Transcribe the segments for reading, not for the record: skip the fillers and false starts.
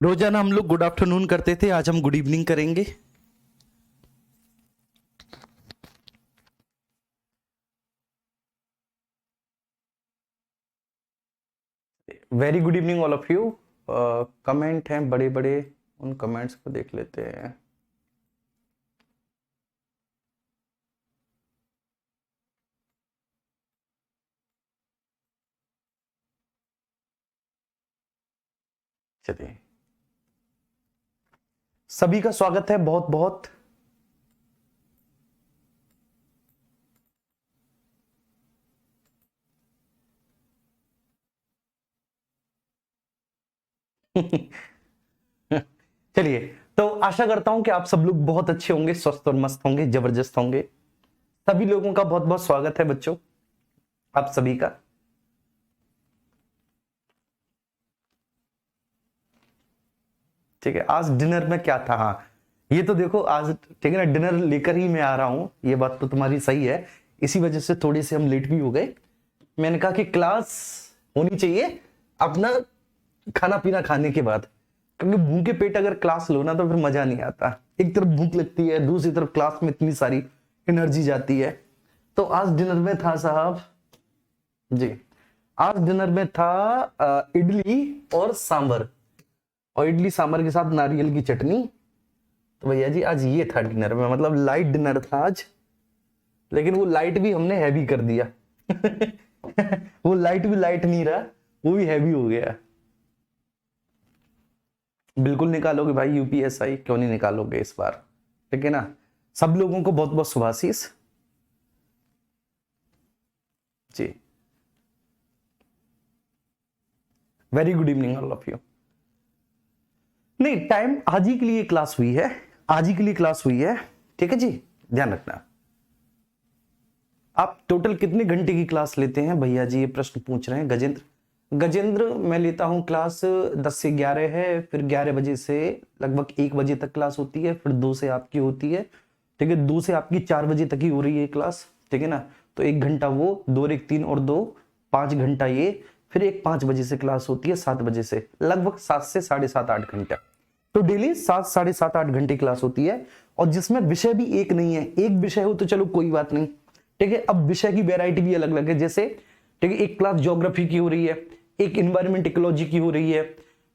रोजाना हम लोग गुड आफ्टरनून करते थे, आज हम गुड इवनिंग करेंगे। Very good evening all of you. Comment हैं बड़े बड़े, उन कमेंट्स को देख लेते हैं। चलिए, सभी का स्वागत है बहुत बहुत। चलिए, तो आशा करता हूं कि आप सब लोग बहुत अच्छे होंगे, स्वस्थ और मस्त होंगे, जबरदस्त होंगे। सभी लोगों का बहुत बहुत स्वागत है बच्चों, आप सभी का। ठीक है, आज डिनर में क्या था? हाँ, ये तो देखो आज, ठीक है ना, डिनर लेकर ही मैं आ रहा हूं, ये बात तो तुम्हारी सही है। इसी वजह से थोड़े से हम लेट भी हो गए। मैंने कहा कि क्लास होनी चाहिए अपना खाना पीना खाने के बाद, क्योंकि भूखे पेट अगर क्लास लो ना तो फिर मजा नहीं आता। एक तरफ भूख लगती है, दूसरी तरफ क्लास में इतनी सारी एनर्जी जाती है। तो आज डिनर में था साहब जी, आज डिनर में था इडली और सांभर, और इडली सांभर के साथ नारियल की चटनी। तो भैया जी आज ये था डिनर में, मतलब लाइट डिनर था आज, लेकिन वो लाइट भी हमने हैवी कर दिया। वो लाइट भी लाइट नहीं रहा, वो भी हैवी हो गया। बिल्कुल निकालोगे भाई यूपीएसआई, क्यों नहीं निकालोगे इस बार? ठीक है ना। सब लोगों को बहुत बहुत Shubhashish ji. Very good evening all of you. नहीं, टाइम आज ही के लिए क्लास हुई है, आज ही के लिए क्लास हुई है। ठीक है जी, ध्यान रखना। आप टोटल कितने घंटे की क्लास लेते हैं भैया जी, ये प्रश्न पूछ रहे हैं गजेंद्र। गजेंद्र, मैं लेता हूं क्लास 10 से 11 है, फिर 11 बजे से लगभग 1 बजे तक क्लास होती है, फिर 2 से आपकी होती है। ठीक है, 2 से आपकी 4 बजे तक ही हो रही है क्लास। ठीक है ना, तो 1 घंटा वो, 2 1 3 और 2 5 घंटा ये, फिर एक 5 बजे से क्लास होती है 7 बजे से, लगभग 7 से 7.5 8 घंटा। तो डेली 7 7.5 8 घंटे क्लास होती है, और जिसमें विषय भी एक नहीं है। एक विषय हो तो चलो कोई बात नहीं, ठीक है। अब विषय की वैरायटी भी अलग अलग है, जैसे ठीक है, एक क्लास ज्योग्राफी की हो रही है, एक इन्वायरमेंट इकोलॉजी की हो रही है,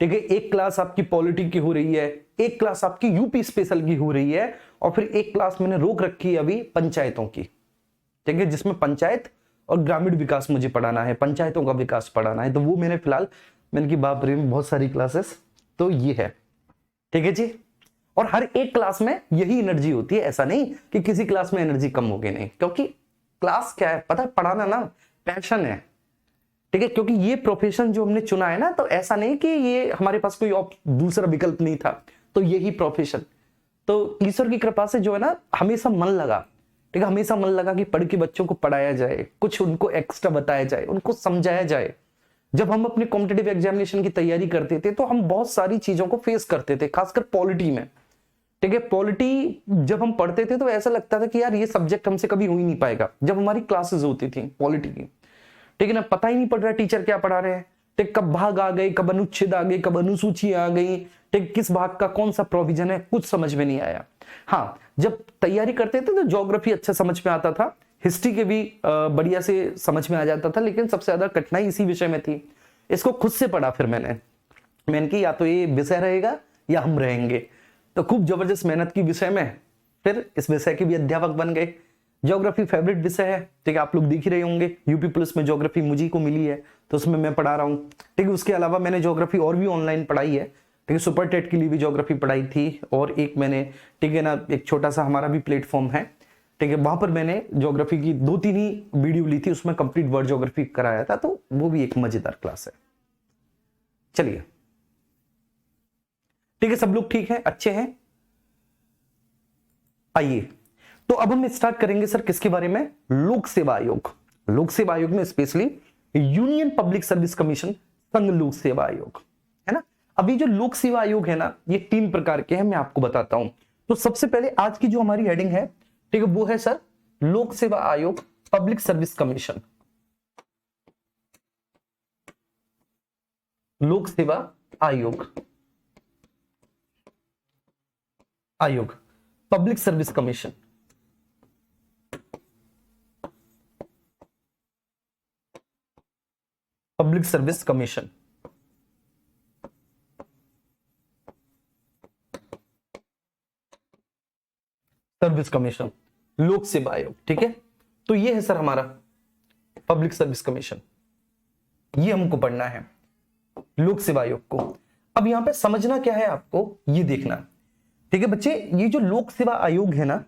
ठीक है, एक क्लास आपकी पॉलिटी की हो रही है, एक क्लास आपकी यूपी स्पेशल की हो रही है, और फिर एक क्लास मैंने रोक रखी है अभी पंचायतों की। ठीक है, जिसमें पंचायत और ग्रामीण विकास मुझे पढ़ाना है, पंचायतों का विकास पढ़ाना है। तो वो मैंने फिलहाल, मैंने की बाप रे बहुत सारी क्लासेस, तो ये है। ठीक है जी, और हर एक क्लास में यही एनर्जी होती है, ऐसा नहीं कि किसी क्लास में एनर्जी कम होगी, नहीं, क्योंकि क्लास क्या है पता है, पढ़ाना ना पैशन है। ठीक है, क्योंकि ये प्रोफेशन जो हमने चुना है ना, तो ऐसा नहीं कि ये हमारे पास कोई दूसरा विकल्प नहीं था, तो यही प्रोफेशन। तो ईश्वर की कृपा से जो है ना, हमेशा मन लगा। ठीक है, हमेशा मन लगा कि पढ़ के बच्चों को पढ़ाया जाए, कुछ उनको एक्स्ट्रा बताया जाए, उनको समझाया जाए। जब हम अपने कॉम्पिटेटिव एग्जामिनेशन की तैयारी करते थे तो हम बहुत सारी चीजों को फेस करते थे, खासकर पॉलिटी में। ठीक है, पॉलिटी जब हम पढ़ते थे तो ऐसा लगता था कि यार ये सब्जेक्ट हमसे कभी हो ही नहीं पाएगा, जब हमारी क्लासेस होती थी पॉलिटी की। ठीक है ना, पता ही नहीं पड़ रहा टीचर क्या पढ़ा रहे हैं। ठीक, कब भाग आ गए, कब अनुच्छेद आ गए, कब अनुसूची आ गई, ठीक, किस भाग का कौन सा प्रोविजन है, कुछ समझ में नहीं आया। हाँ, जब तैयारी करते थे तो ज्योग्राफी अच्छा समझ में आता था, हिस्ट्री के भी बढ़िया से समझ में आ जाता था, लेकिन सबसे ज्यादा कठिनाई इसी विषय में थी। इसको खुद से पढ़ा फिर मैंने की या तो ये विषय रहेगा या हम रहेंगे। तो खूब जबरदस्त मेहनत की विषय में, फिर इस विषय के भी अध्यापक बन गए। ज्योग्राफी फेवरेट विषय है, ठीक है, आप लोग देख ही रहे होंगे, यूपी पुलिस में ज्योग्राफी मुझे को मिली है, तो उसमें मैं पढ़ा रहा हूँ। ठीक है, उसके अलावा मैंने ज्योग्राफी और भी ऑनलाइन पढ़ाई है। ठीक है, सुपर टेट के लिए भी ज्योग्राफी पढ़ाई थी, और एक मैंने, ठीक है ना, एक छोटा सा हमारा भी प्लेटफॉर्म है, ठीक है, वहां पर मैंने ज्योग्राफी की 2 3 ही वीडियो ली थी, उसमें कंप्लीट वर्ड ज्योग्राफी कराया था, तो वो भी एक मजेदार क्लास है। चलिए, ठीक है, सब लोग ठीक है, अच्छे हैं। आइए, तो अब हम स्टार्ट करेंगे सर किसके बारे में? लोक सेवा आयोग। लोक सेवा आयोग में specially union public service commission, संघ लोक सेवा आयोग, है ना। अभी जो लोक सेवा आयोग है ना, ये 3 प्रकार के हैं, मैं आपको बताता हूं। तो सबसे पहले आज की जो हमारी हेडिंग है, ठीक है, वो है सर लोक सेवा आयोग पब्लिक सर्विस कमीशन। लोक सेवा आयोग, आयोग, public service commission. Public service commission, service commission, लोक सेवा आयोग। ठीक है, तो ये है सर हमारा पब्लिक सर्विस कमीशन, ये हमको पढ़ना है लोक सेवा आयोग को। अब यहां पे समझना क्या है आपको, ये देखना। ठीक है बच्चे, ये जो लोक सेवा आयोग है ना,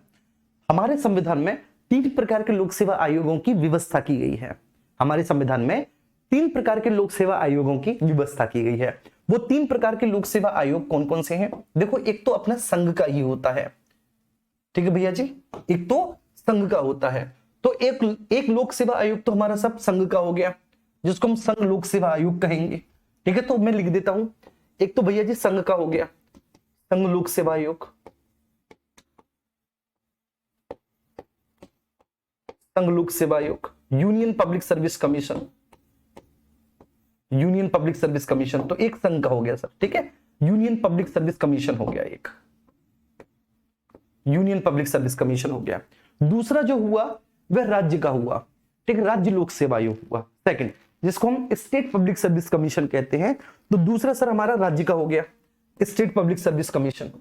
हमारे संविधान में 3 प्रकार के लोक सेवा आयोगों की व्यवस्था की गई है। हमारे संविधान में 3 प्रकार के लोक सेवा आयोगों की व्यवस्था की गई है। वो 3 प्रकार के लोक सेवा आयोग कौन कौन से हैं? देखो, एक तो अपना संघ का ही होता है। ठीक है भैया जी, एक तो संघ का होता है। तो एक लोक सेवा आयोग तो हमारा सब संघ का हो गया, जिसको हम संघ लोक सेवा आयोग कहेंगे। ठीक है, तो मैं लिख देता हूं, एक तो भैया जी संघ का हो गया, संघ लोक सेवा आयोग, संघ लोक सेवा आयोग, union public service commission, union public service commission. तो एक संघ का हो गया सर। ठीक है, यूनियन पब्लिक सर्विस कमीशन हो गया, एक यूनियन पब्लिक सर्विस कमीशन हो गया। दूसरा जो हुआ वह राज्य का हुआ। ठीक है, राज्य लोक सेवा आयोग हुआ सेकंड, जिसको हम स्टेट पब्लिक सर्विस कमीशन कहते हैं। तो दूसरा सर हमारा राज्य का हो गया, स्टेट पब्लिक सर्विस कमीशन,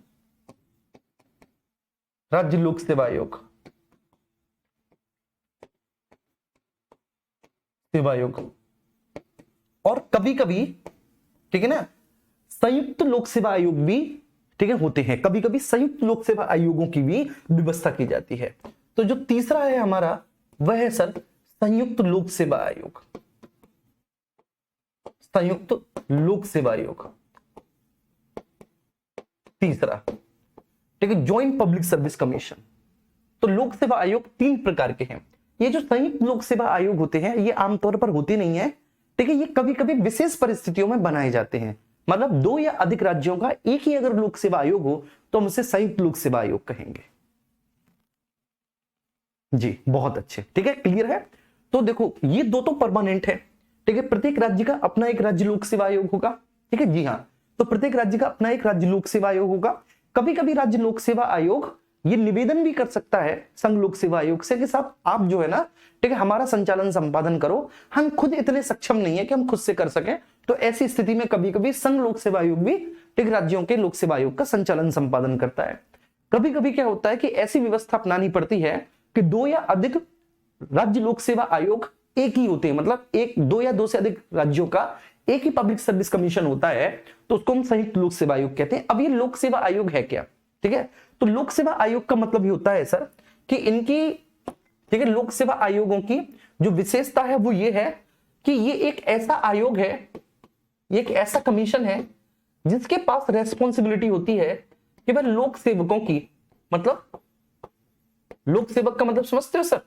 राज्य लोक सेवा आयोग, सेवा आयोग। और कभी कभी, ठीक है ना, संयुक्त लोक सेवा आयोग भी, ठीक है, होते हैं। कभी कभी संयुक्त लोक सेवा आयोगों की भी व्यवस्था की जाती है। तो जो तीसरा है हमारा, वह है सर संयुक्त लोक सेवा आयोग, संयुक्त लोक सेवा आयोग तीसरा। ठीक है, ज्वाइंट पब्लिक सर्विस कमीशन। तो लोक सेवा आयोग 3 प्रकार के हैं। ये जो संयुक्त लोक सेवा आयोग होते हैं, ये आमतौर पर होते नहीं है। ठीक है, ये कभी कभी विशेष परिस्थितियों में बनाए जाते हैं। मतलब 2 या अधिक राज्यों का एक ही अगर लोक सेवा आयोग हो तो हम उसे संयुक्त लोक सेवा आयोग कहेंगे। जी बहुत अच्छे, ठीक है, क्लियर है। तो देखो, ये 2 तो परमानेंट है। ठीक है, प्रत्येक राज्य का अपना एक राज्य लोक सेवा आयोग होगा। ठीक है, जी हाँ, तो प्रत्येक राज्य का अपना एक राज्य लोक सेवा आयोग होगा। कभी कभी राज्य लोक सेवा आयोग ये निवेदन भी कर सकता है संघ लोक सेवा आयोग से कि साहब आप जो है ना, ठीक है, हमारा संचालन संपादन करो, हम खुद इतने सक्षम नहीं है कि हम खुद से कर सकें। तो ऐसी स्थिति में कभी कभी संघ लोक सेवा आयोग भी, ठीक, राज्यों के लोक सेवा आयोग का संचालन संपादन करता है। कभी कभी क्या होता है कि ऐसी व्यवस्था अपनानी पड़ती है कि 2 या अधिक राज्य लोक सेवा आयोग एक ही होते हैं। मतलब 2 या 2 से अधिक राज्यों का एक ही पब्लिक सर्विस कमीशन होता है, तो उसको हम संयुक्त लोक सेवा आयोग कहते हैं। अब ये लोक सेवा आयोग है क्या? ठीक है, तो लोक सेवा आयोग का मतलब ये होता है सर कि इनकी, ठीक है, लोक सेवा आयोगों की जो विशेषता है वो ये है कि ये एक ऐसा आयोग है, ये एक ऐसा कमीशन है जिसके पास रेस्पॉन्सिबिलिटी होती है कि वह लोक सेवकों की, मतलब लोक सेवक का मतलब समझते हो सर?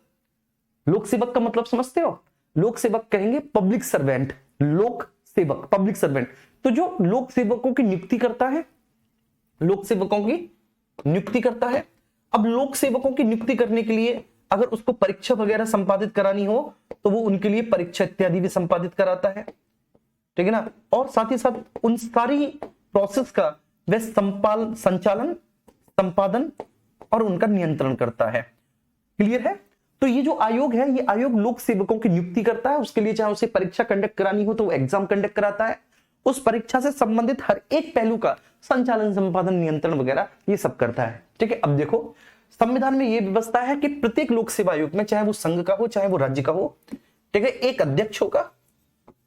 लोक सेवक का मतलब समझते हो? लोक सेवक कहेंगे पब्लिक सर्वेंट, लोक सेवक पब्लिक सर्वेंट। तो जो लोक सेवकों की नियुक्ति करता है, लोक सेवकों की नियुक्ति करता है। अब लोक सेवकों की नियुक्ति करने के लिए अगर उसको परीक्षा वगैरह संपादित करानी हो तो वो उनके लिए परीक्षा इत्यादि भी संपादित कराता है। ठीक है ना, और साथ ही साथ उन सारी प्रोसेस का वह संचालन, संपादन और उनका नियंत्रण करता है। क्लियर है? तो ये जो आयोग है, ये आयोग लोक सेवकों की नियुक्ति करता है। उसके लिए चाहे उसे परीक्षा कंडक्ट करानी हो तो वो एग्जाम कंडक्ट कराता है। उस परीक्षा से संबंधित हर एक पहलू का संचालन, संपादन, नियंत्रण वगैरह ये सब करता है। ठीक है, अब देखो, संविधान में ये व्यवस्था है कि प्रत्येक लोक सेवा आयोग में, चाहे वो संघ का हो चाहे वो राज्य का हो, ठीक है, एक अध्यक्ष होगा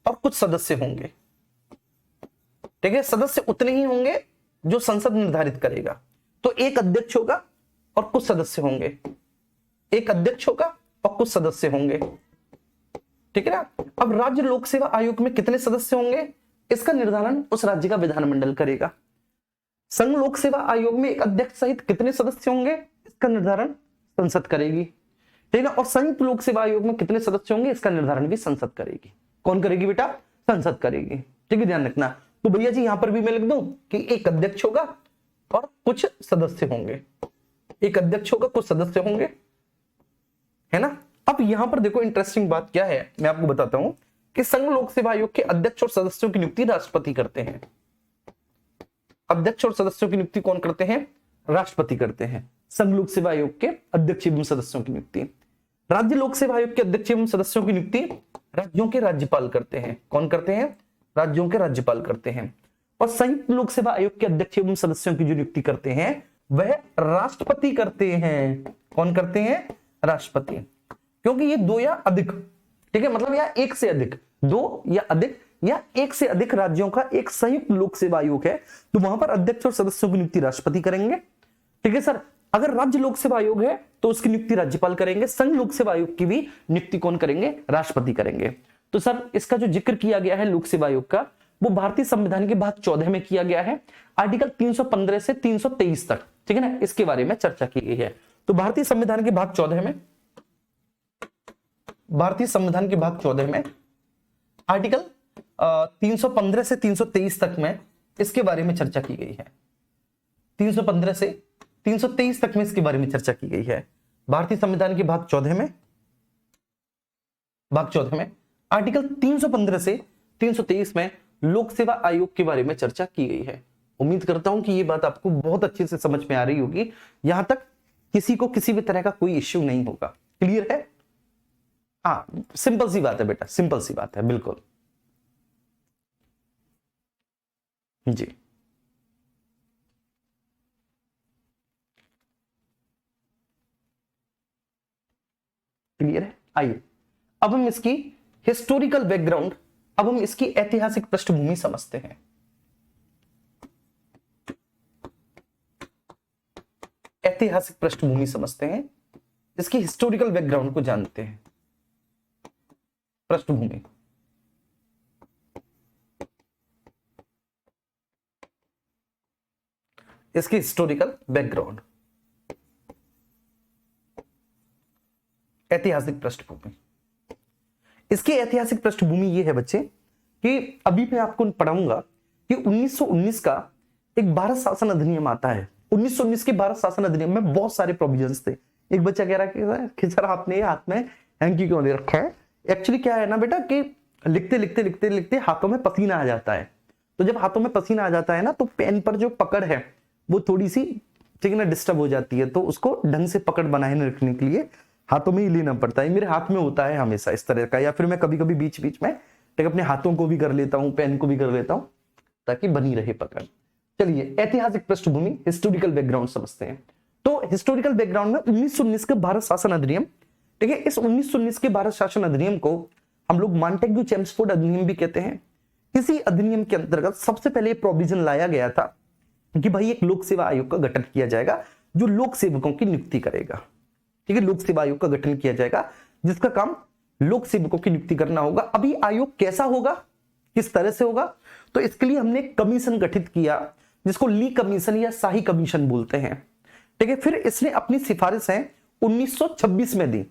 और कुछ सदस्य होंगे। ठीक है, सदस्य उतने ही होंगे जो संसद निर्धारित करेगा। तो एक अध्यक्ष होगा और कुछ सदस्य होंगे, एक अध्यक्ष होगा और कुछ सदस्य होंगे। ठीक है ना। अब राज्य लोक सेवा आयोग में कितने सदस्य होंगे, इसका निर्धारण उस राज्य का विधानमंडल करेगा। संघ लोक सेवा आयोग में एक अध्यक्ष सहित कितने सदस्य होंगे, इसका निर्धारण संसद करेगी। ठीक है ना। और संयुक्त लोक सेवा आयोग में कितने सदस्य होंगे, इसका निर्धारण भी संसद करेगी। कौन करेगी बेटा? संसद करेगी। ठीक है, ध्यान रखना। तो भैया जी यहां पर भी मैं लिख दूं कि एक अध्यक्ष होगा और कुछ सदस्य होंगे, एक अध्यक्ष होगा कुछ सदस्य होंगे, है ना। अब यहां पर देखो इंटरेस्टिंग बात क्या है, मैं आपको बताता हूं कि संघ लोक सेवा आयोग के अध्यक्ष और सदस्यों की नियुक्ति राष्ट्रपति करते हैं। अध्यक्ष और सदस्यों की नियुक्ति कौन करते हैं? राष्ट्रपति करते हैं। संघ लोक सेवा आयोग के अध्यक्ष एवं सदस्यों की नियुक्ति, राज्य लोक सेवा आयोग के अध्यक्ष एवं सदस्यों की नियुक्ति राज्यों के राज्यपाल करते हैं। कौन करते हैं? राज्यों के राज्यपाल करते हैं। और संयुक्त लोक सेवा आयोग के अध्यक्ष एवं सदस्यों की जो नियुक्ति करते हैं वह राष्ट्रपति करते हैं। कौन करते हैं? राष्ट्रपति। क्योंकि ये दो या अधिक, ठीक है, मतलब या एक से अधिक, दो या अधिक या एक से अधिक राज्यों का एक संयुक्त लोक सेवा आयोग है, तो वहां पर अध्यक्ष और सदस्यों की नियुक्ति राष्ट्रपति करेंगे। ठीक है सर। अगर राज्य लोक सेवा आयोग है तो उसकी नियुक्ति राज्यपाल करेंगे, संघ लोक सेवा आयोग की भी नियुक्ति कौन करेंगे? राष्ट्रपति करेंगे। तो सर इसका जो जिक्र किया गया है लोक सेवा आयोग का, वो भारतीय संविधान के भाग 14 में किया गया है, आर्टिकल 315 से 323 तक, ठीक है ना, इसके बारे में चर्चा की गई है। तो भारतीय संविधान के भाग 14 में, भारतीय संविधान के भाग 14 में आर्टिकल 315 से 323 तक में इसके बारे में चर्चा की गई है। 315 से 323 तक में इसके बारे में चर्चा की गई है। भारतीय संविधान के भाग 14 में, भाग 14 में आर्टिकल 315 से 323 में लोक सेवा आयोग के बारे में चर्चा की गई है। उम्मीद करता हूं कि ये बात आपको बहुत अच्छे से समझ में आ रही होगी। यहां तक किसी को किसी भी तरह का कोई इश्यू नहीं होगा। क्लियर है? हाँ, सिंपल सी बात है बेटा, सिंपल सी बात है, बिल्कुल जी। क्लियर है? आइए अब हम इसकी हिस्टोरिकल बैकग्राउंड, अब हम इसकी ऐतिहासिक पृष्ठभूमि समझते हैं। ऐतिहासिक पृष्ठभूमि समझते हैं, इसकी हिस्टोरिकल बैकग्राउंड को जानते हैं। पृष्ठभूमि, इसकी हिस्टोरिकल बैकग्राउंड, ऐतिहासिक पृष्ठभूमि। इसकी ऐतिहासिक पृष्ठभूमि यह है बच्चे कि अभी मैं आपको पढ़ाऊंगा कि 1919 का एक भारत शासन अधिनियम आता है। 1919 के भारत शासन अधिनियम में बहुत सारे प्रोविजंस थे। एक बच्चा कह रहा है कि सर आपने हाथ में हैंकी क्यों दे रखा है? एक्चुअली क्या है ना बेटा कि लिखते लिखते लिखते लिखते हाथों में पसीना आ जाता है। तो जब हाथों में पसीना आ जाता है ना, तो पेन पर जो पकड़ है वो थोड़ी सी, ठीक है ना, डिस्टर्ब हो जाती है। तो उसको ढंग से पकड़ बनाए रखने के लिए हाथों में ही लेना पड़ता है। मेरे हाथ में होता है हमेशा इस तरह का, या फिर मैं कभी कभी बीच बीच में ठीक अपने हाथों को भी कर लेता हूँ, पेन को भी कर लेता हूँ, ताकि बनी रहे पकड़। चलिए ऐतिहासिक पृष्ठभूमि, हिस्टोरिकल बैकग्राउंड समझते हैं। तो हिस्टोरिकल बैकग्राउंड में 1919 के भारत शासन अधिनियम, ठीक है, इस 1919 के भारत शासन अधिनियम को हम लोग मॉन्टेग्यू चेम्सफोर्ड अधिनियम भी कहते हैं। इसी अधिनियम के अंतर्गत सबसे पहले प्रोविजन लाया गया था कि भाई एक लोक सेवा आयोग का गठन किया जाएगा जो लोक सेवकों की नियुक्ति करेगा। ठीक है, लोक सेवा आयोग का गठन किया जाएगा जिसका काम लोक सेवकों की नियुक्ति करना होगा। अभी आयोग कैसा होगा, किस तरह से होगा, तो इसके लिए हमने कमीशन गठित किया जिसको ली कमीशन या शाही कमीशन बोलते हैं। ठीक है, फिर इसने अपनी सिफारिशें 1926 में दी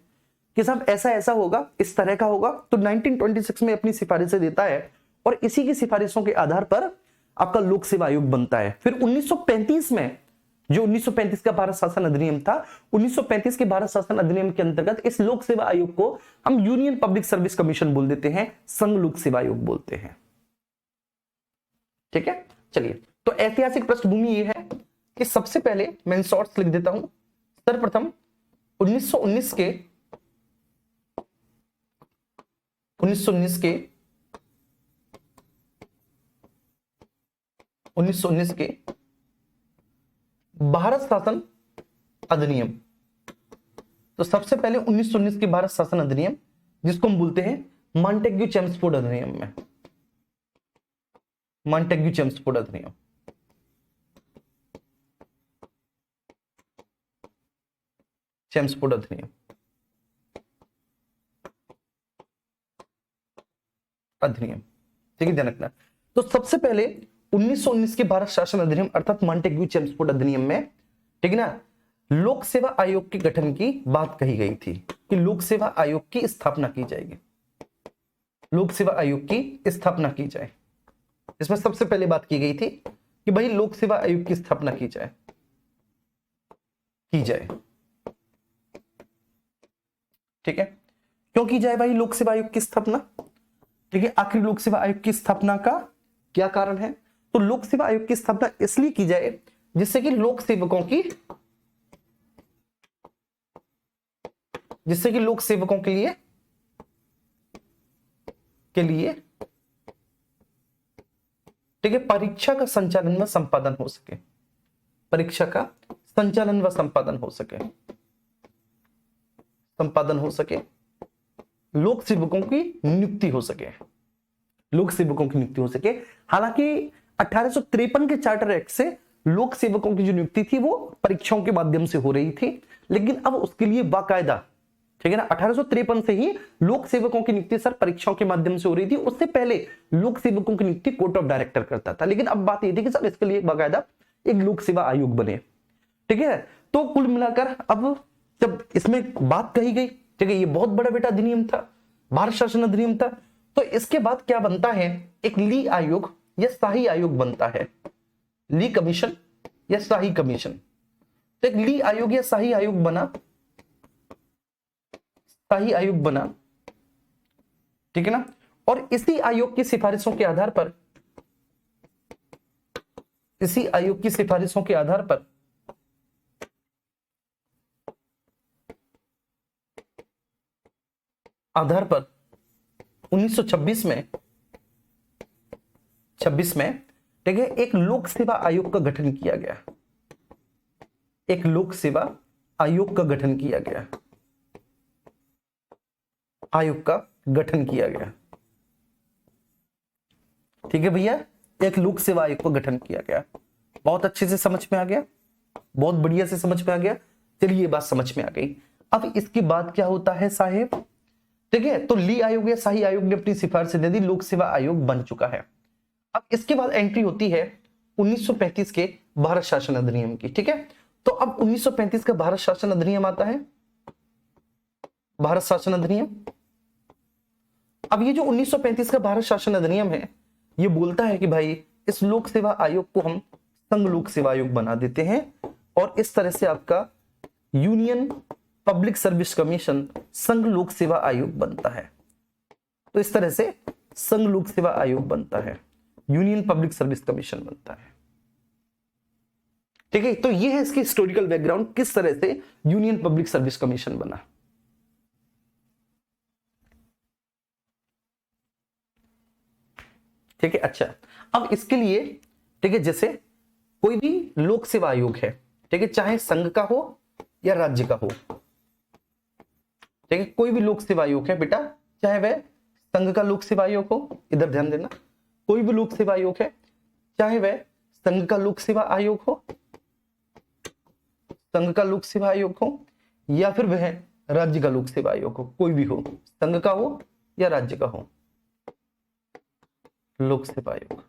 कि साहब ऐसा ऐसा होगा, इस तरह का होगा। तो 1926 में अपनी सिफारिशें देता है और इसी की सिफारिशों के आधार पर आपका लोक सेवा आयोग बनता है। फिर 1935 में, जो 1935 का भारत शासन अधिनियम था, 1935 के भारत शासन अधिनियम के अंतर्गत इस लोक सेवा आयोग को हम यूनियन पब्लिक सर्विस कमीशन बोल देते हैं, संघ लोक सेवा आयोग बोलते हैं। ठीक है, चलिए तो ऐतिहासिक पृष्ठभूमि यह है कि सबसे पहले मैं शॉर्ट्स लिख देता हूं। सर्वप्रथम 1919 के 1919 के भारत शासन अधिनियम। तो सबसे पहले 1919 के भारत शासन अधिनियम, जिसको हम बोलते हैं मॉन्टेग्यू चेम्सफोर्ड अधिनियम में, मॉन्टेग्यू चेम्सफोर्ड अधिनियम। चेम्सफोर्ड अधिनियम, अधिनियम, ठीक है, ध्यान रखना। तो सबसे पहले 1919 के भारत शासन अधिनियम अर्थात मॉन्टेग्यू चेम्सफोर्ड अधिनियम में, ठीक है ना, लोक सेवा आयोग के गठन की बात कही गई थी कि लोक सेवा आयोग की स्थापना की जाएगी, लोक सेवा आयोग की स्थापना की जाए। इसमें सबसे पहले बात की गई थी कि भाई लोक सेवा आयोग की स्थापना की जाए, ठीक है। क्यों की जाए भाई लोक सेवा आयोग की स्थापना? ठीक है, आखिर लोक सेवा आयोग की स्थापना का क्या कारण है? तो लोक सेवा आयोग की स्थापना इसलिए की जाए जिससे कि लोक सेवकों की, जिससे कि लोक सेवकों के लिए ठीक है परीक्षा का संचालन व संपादन हो सके, परीक्षा का संचालन व संपादन हो सके, संपादन हो सके, लोक सेवकों की नियुक्ति हो सके, लोक सेवकों की नियुक्ति हो सके। हालांकि 1853 के चार्टर एक्ट से लोक सेवकों की जो नियुक्ति थी वो परीक्षाओं के माध्यम से हो रही थी, लेकिन अब उसके लिए बाकायदा, ठीक है ना, 1853 से ही लोक सेवकों की नियुक्ति सर परीक्षाओं के माध्यम से हो रही थी। उससे पहले लोक सेवकों की नियुक्ति कोर्ट ऑफ डायरेक्टर करता था, लेकिन अब बात यह थी कि सर इसके लिए बाकायदा एक लोक सेवा आयोग बने, ठीक है। तो कुल मिलाकर अब जब इसमें बात कही गई, ठीक है, ये बहुत बड़ा बेटा अधिनियम था, भारत शासन अधिनियम था, तो इसके बाद क्या बनता है, एक ली आयोग या शाही आयोग बनता है, ली कमीशन या शाही कमीशन। तो एक ली आयोग या शाही आयोग बना, शाही आयोग बना, ठीक है ना, और इसी आयोग की सिफारिशों के आधार पर, इसी आयोग की सिफारिशों के आधार पर आधार पर 1926 में 26 में ठीक है एक लोक सेवा आयोग का गठन किया गया, एक लोक सेवा आयोग का गठन किया गया, आयोग का गठन किया गया, ठीक है भैया, एक लोक सेवा आयोग का गठन किया गया। बहुत अच्छे से समझ में आ गया, बहुत बढ़िया से समझ में आ गया। चलिए ये बात समझ में आ गई। अब इसके बाद क्या होता है साहेब, ठीक है, तो ली आयोग या शाही आयोग ने अपनी सिफारिश दे दी, लोक सेवा आयोग बन चुका है। अब इसके बाद एंट्री होती है 1935 के भारत शासन अधिनियम की, ठीक है। तो अब 1935 का भारत शासन अधिनियम आता है, भारत शासन अधिनियम। अब ये जो 1935 का भारत शासन अधिनियम है, ये बोलता है कि भाई इस लोक सेवा आयोग को हम संघ लोक सेवा आयोग बना देते हैं, और इस तरह से आपका यूनियन पब्लिक सर्विस कमीशन संघ लोक सेवा आयोग बनता है। तो इस तरह से संघ लोक सेवा आयोग बनता है, यूनियन पब्लिक सर्विस कमीशन बनता है, ठीक है। तो ये है इसकी हिस्टोरिकल बैकग्राउंड, किस तरह से यूनियन पब्लिक सर्विस कमीशन बना। ठीक है, अच्छा, अब इसके लिए, ठीक है, जैसे कोई भी लोक सेवा आयोग है, ठीक है, चाहे संघ का हो या राज्य का हो, ठीक है, कोई भी लोक सेवा आयोग है बेटा, चाहे वह संघ का लोक सेवा आयोग हो, इधर ध्यान देना, कोई भी लोक सेवा आयोग है, चाहे वह संघ का लोक सेवा आयोग हो, संघ का लोक सेवा आयोग हो, या फिर वह राज्य का लोक सेवा आयोग हो, कोई भी हो, संघ का हो या राज्य का हो, लोक सेवा आयोग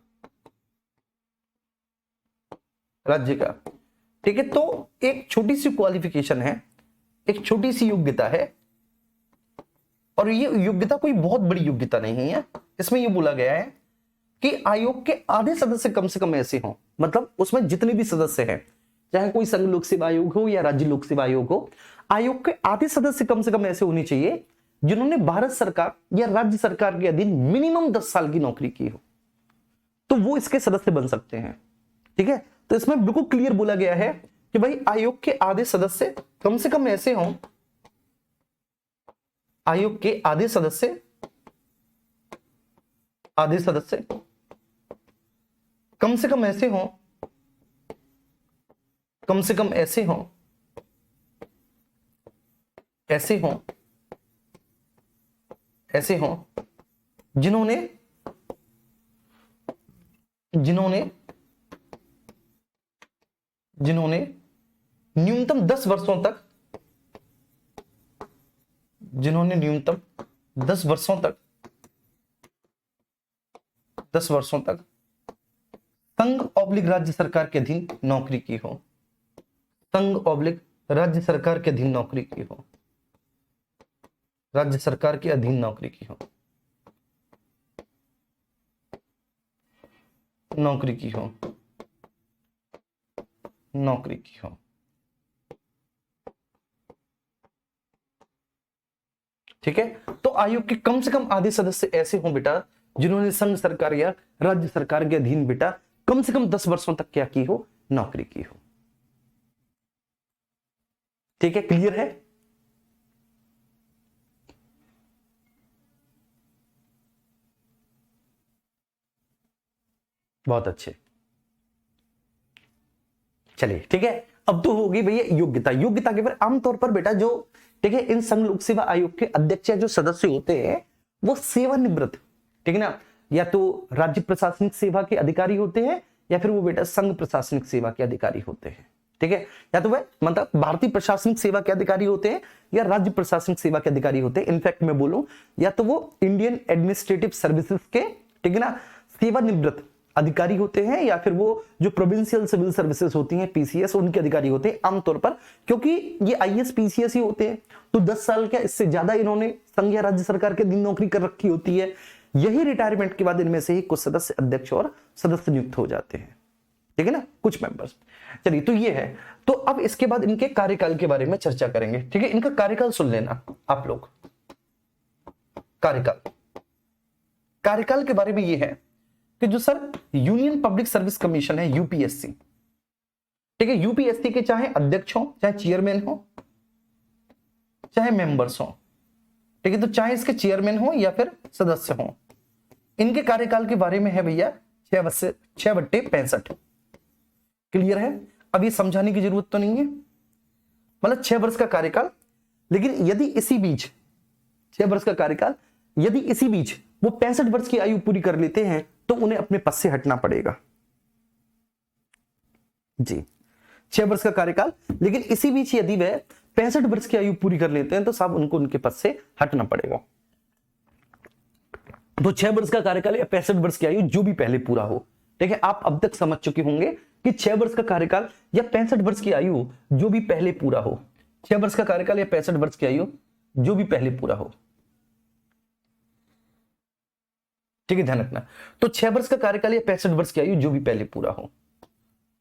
राज्य का, ठीक है। तो एक छोटी सी क्वालिफिकेशन है, एक छोटी सी योग्यता है, और ये योग्यता कोई बहुत बड़ी योग्यता नहीं है। इसमें ये बोला गया है कि आयोग के आधे सदस्य कम से कम ऐसे हों, मतलब उसमें जितने भी सदस्य हैं, चाहे कोई संघ लोक सेवा आयोग हो या राज्य लोक सेवा आयोग हो, आयोग के आधे सदस्य कम से कम ऐसे होने चाहिए जिन्होंने भारत सरकार या राज्य सरकार के अधीन मिनिमम 10 साल की नौकरी की हो, तो वो इसके सदस्य बन सकते हैं, ठीक है। तो इसमें बिल्कुल क्लियर बोला गया है कि भाई आयोग के आधे सदस्य कम से कम ऐसे हों, आयोग के आधे सदस्य कम से कम ऐसे हों, कम से कम ऐसे हों, ऐसे हों, ऐसे हों जिन्होंने जिन्होंने जिन्होंने न्यूनतम 10 वर्षों तक, जिन्होंने न्यूनतम 10 वर्षों तक 10 वर्षों तक संघ ऑब्लिक राज्य सरकार के अधीन नौकरी की हो, संघ ऑब्लिक राज्य सरकार के अधीन नौकरी की हो, राज्य सरकार के अधीन नौकरी की हो, नौकरी की हो, नौकरी की हो, ठीक है। तो आयोग के कम से कम आधे सदस्य ऐसे हों बेटा जिन्होंने संघ सरकार या राज्य सरकार के अधीन बेटा कम से कम 10 वर्षों तक क्या की हो, नौकरी की हो। ठीक है, क्लियर है? बहुत अच्छे। चलिए ठीक है, अब तो होगी भैया योग्यता। योग्यता के बाद आमतौर पर बेटा जो ठीक है इन संघ लोक सेवा आयोग के अध्यक्ष या जो सदस्य होते हैं वो सेवानिवृत्त, ठीक है ना, या तो राज्य प्रशासनिक सेवा के अधिकारी होते हैं या फिर वो बेटा संघ प्रशासनिक सेवा के अधिकारी होते हैं। ठीक है, या तो वह मतलब भारतीय प्रशासनिक सेवा के अधिकारी होते हैं या राज्य प्रशासनिक सेवा के अधिकारी होते हैं। इनफैक्ट मैं बोलूं या तो वो इंडियन एडमिनिस्ट्रेटिव सर्विसेज के ठीक है ना सेवानिवृत्त अधिकारी होते हैं या फिर वो जो प्रोविंशियल सिविल सर्विसेज होती हैं पीसीएस उनके अधिकारी होते हैं आमतौर पर, क्योंकि ये आईएएस पीसीएस ही होते हैं तो 10 साल क्या इससे ज्यादा इन्होंने संघ या राज्य सरकार के दिन नौकरी कर रखी होती है। यही रिटायरमेंट के बाद इनमें से ही कुछ सदस्य अध्यक्ष और सदस्य नियुक्त हो जाते हैं, ठीक है ना, कुछ मेंबर्स। चलिए तो ये है, तो अब इसके बाद इनके कार्यकाल के बारे में चर्चा करेंगे। ठीक है, इनका कार्यकाल सुन लेना आप लोग। कार्यकाल के बारे में ये है कि जो sir union public service commission है यूपीएससी, ठीक है, यूपीएससी के चाहे अध्यक्ष हो, चाहे चेयरमैन हो, चाहे मेंबर्स हो, ठीक है, तो चाहे इसके चेयरमैन हो या फिर सदस्य हो, इनके कार्यकाल के बारे में है भैया 6/65। क्लियर है? अभी समझाने की जरूरत तो नहीं है, मतलब 6 वर्ष का कार्यकाल। लेकिन यदि इसी बीच 6 वर्ष का कार्यकाल, यदि इसी बीच वो 65 वर्ष की आयु पूरी कर लेते हैं तो उन्हें अपने पद से हटना पड़ेगा जी। 6 वर्ष का कार्यकाल, लेकिन इसी बीच यदि वह 65 वर्ष की आयु पूरी कर लेते हैं तो साहब उनको उनके पद से हटना पड़ेगा। तो 6 वर्ष का कार्यकाल या 65 वर्ष की आयु जो भी पहले पूरा हो, ठीक है, आप अब तक समझ चुके होंगे कि 6 वर्ष का कार्यकाल या 65 वर्ष की आयु जो भी पहले पूरा हो, 6 वर्ष का कार्यकाल या 65 वर्ष की आयु जो भी पहले पूरा हो, ठीक है, ध्यान रखना। तो 6 वर्ष का कार्यकाल या 65 वर्ष की आयु जो भी पहले पूरा हो।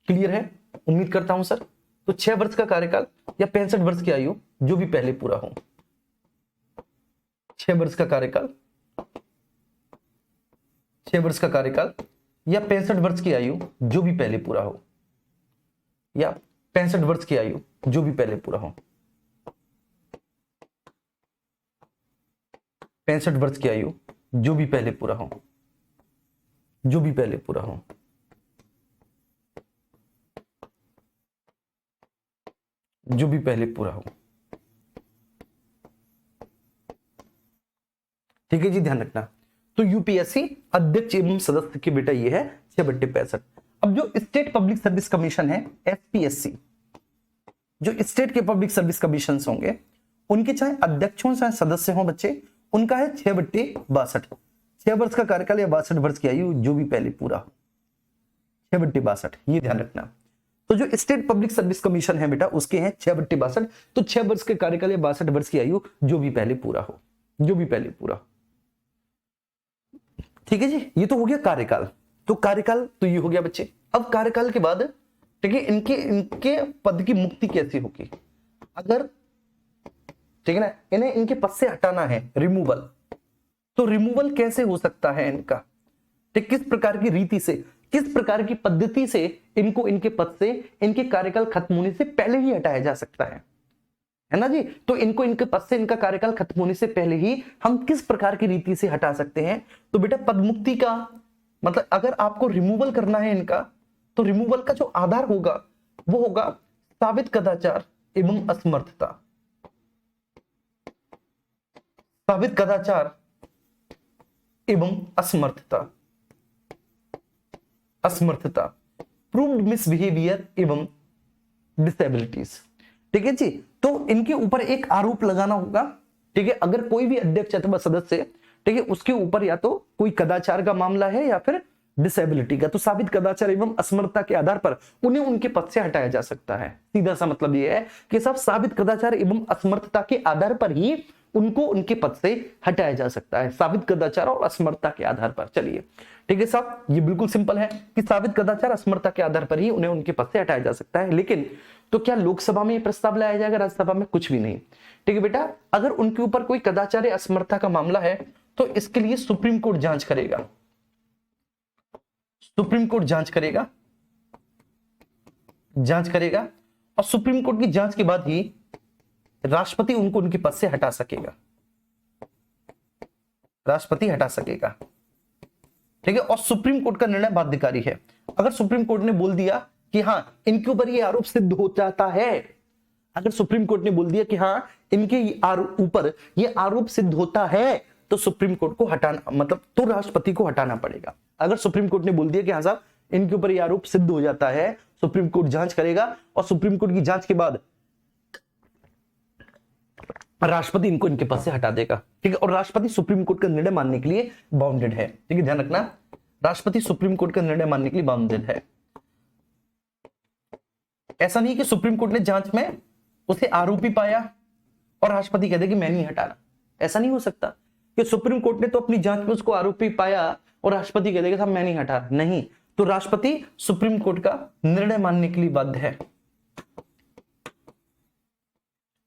क्लियर है? उम्मीद करता हूं सर। तो 6 वर्ष का कार्यकाल या 65 वर्ष की आयु जो भी पहले पूरा हो, 6 वर्ष का कार्यकाल, 6 वर्ष का कार्यकाल या 65 वर्ष की आयु जो भी पहले पूरा हो, या 65 वर्ष की आयु जो भी पहले पूरा हो, 65 वर्ष की आयु जो भी पहले पूरा हो, जो भी पहले पूरा हो, जो भी पहले पूरा हो। ठीक है जी, ध्यान रखना। तो यूपीएससी अध्यक्ष एवं सदस्य की बेटा ये है 6/65। अब जो स्टेट पब्लिक सर्विस कमीशन है एसपीएससी, जो स्टेट के पब्लिक सर्विस कमीशन होंगे उनके चाहे अध्यक्ष हो चाहे सदस्य हो बच्चे, उनका है 6/62। 6 वर्ष का कार्यकाल या 62 वर्ष की आयु जो भी पहले पूरा हो, 6/62, ये ध्यान रखना। तो जो स्टेट पब्लिक सर्विस कमीशन है बेटा उसके हैं 6/62। तो 6 वर्ष के कार्यकाल या 62 वर्ष की आयु जो भी पहले पूरा हो, जो भी पहले पूरा हो। ठीक है जी, ये तो हो गया कार्यकाल। तो कार्यकाल तो ये हो गया बच्चे। अब कार्यकाल के बाद ठीक है इनके पद की मुक्ति कैसे होगी? अगर ठीक है ना इन्हें इनके पद से हटाना है, रिमूवल, तो रिमूवल कैसे हो सकता है इनका? ठीक, किस प्रकार की रीति से, किस प्रकार की पद्धति से इनको इनके पद से इनके कार्यकाल खत्म होने से पहले ही हटाया जा सकता है ना जी। तो इनको इनके पद से इनका कार्यकाल खत्म होने से पहले ही हम किस प्रकार की रीति से हटा सकते हैं? तो बेटा पद मुक्ति का मतलब अगर आपको रिमूवल करना है इनका, तो रिमूवल का जो आधार होगा वो होगा साबित कदाचार एवं असमर्थता। साबित कदाचार एवं असमर्थता, असमर्थता, प्रूव्ड मिसबिहेवियर एवं डिसेबिलिटीज। ठीक है जी, तो इनके ऊपर एक आरोप लगाना होगा। ठीक है, अगर कोई भी अध्यक्ष अथवा सदस्य ठीक है उसके ऊपर या तो कोई कदाचार का मामला है या फिर डिसेबिलिटी का, तो साबित कदाचार एवं असमर्थता के आधार पर उन्हें उनके पद से हटाया जा सकता है। सीधा सा मतलब यह है कि सब साबित कदाचार एवं असमर्थता के आधार पर ही उनको उनके पद से हटाया जा सकता है, साबित कदाचार और असमर्थता के आधार पर। चलिए ठीक है साहब, ये बिल्कुल सिंपल है कि साबित कदाचार असमर्थता के आधार पर ही उन्हें उनके पद से हटाया जा सकता है। लेकिन तो क्या लोकसभा में ये प्रस्ताव लाया जाएगा, राज्यसभा में? कुछ भी नहीं। ठीक है बेटा, अगर उनके ऊपर कोई कदाचार या असमर्थता का मामला है तो इसके लिए सुप्रीम कोर्ट जांच करेगा, सुप्रीम कोर्ट जांच करेगा। जांच करेगा और सुप्रीम कोर्ट की जांच के बाद ही राष्ट्रपति उनको उनके पद से हटा सकेगा, राष्ट्रपति हटा सकेगा। ठीक है, और सुप्रीम कोर्ट का निर्णय बाध्यकारी है। अगर सुप्रीम कोर्ट ने बोल दिया कि हाँ इनके ऊपर ये आरोप सिद्ध हो जाता है, अगर सुप्रीम कोर्ट ने बोल दिया कि हाँ इनके ऊपर ये आरोप सिद्ध होता है, तो सुप्रीम कोर्ट को हटाना, मतलब तो राष्ट्रपति को हटाना पड़ेगा। अगर सुप्रीम कोर्ट ने बोल दिया कि हाँ साहब इनके ऊपर ये आरोप सिद्ध हो जाता है, सुप्रीम कोर्ट जांच करेगा और सुप्रीम कोर्ट की जांच के बाद राष्ट्रपति इनको इनके पद से हटा देगा। ठीक है, और राष्ट्रपति सुप्रीम कोर्ट का निर्णय मानने के लिए बाउंडेड है। ठीक है, ध्यान रखना, राष्ट्रपति सुप्रीम कोर्ट का निर्णय मानने के लिए बाउंडेड है। ऐसा नहीं कि सुप्रीम कोर्ट ने जांच में उसे आरोपी पाया और राष्ट्रपति कहते कि मैं नहीं हटा रहा, ऐसा नहीं हो सकता कि सुप्रीम कोर्ट ने तो अपनी जांच में उसको आरोपी पाया और राष्ट्रपति कहते साहब मैं नहीं हटा रहा। नहीं, तो राष्ट्रपति सुप्रीम कोर्ट का निर्णय मानने के लिए बाध्य है,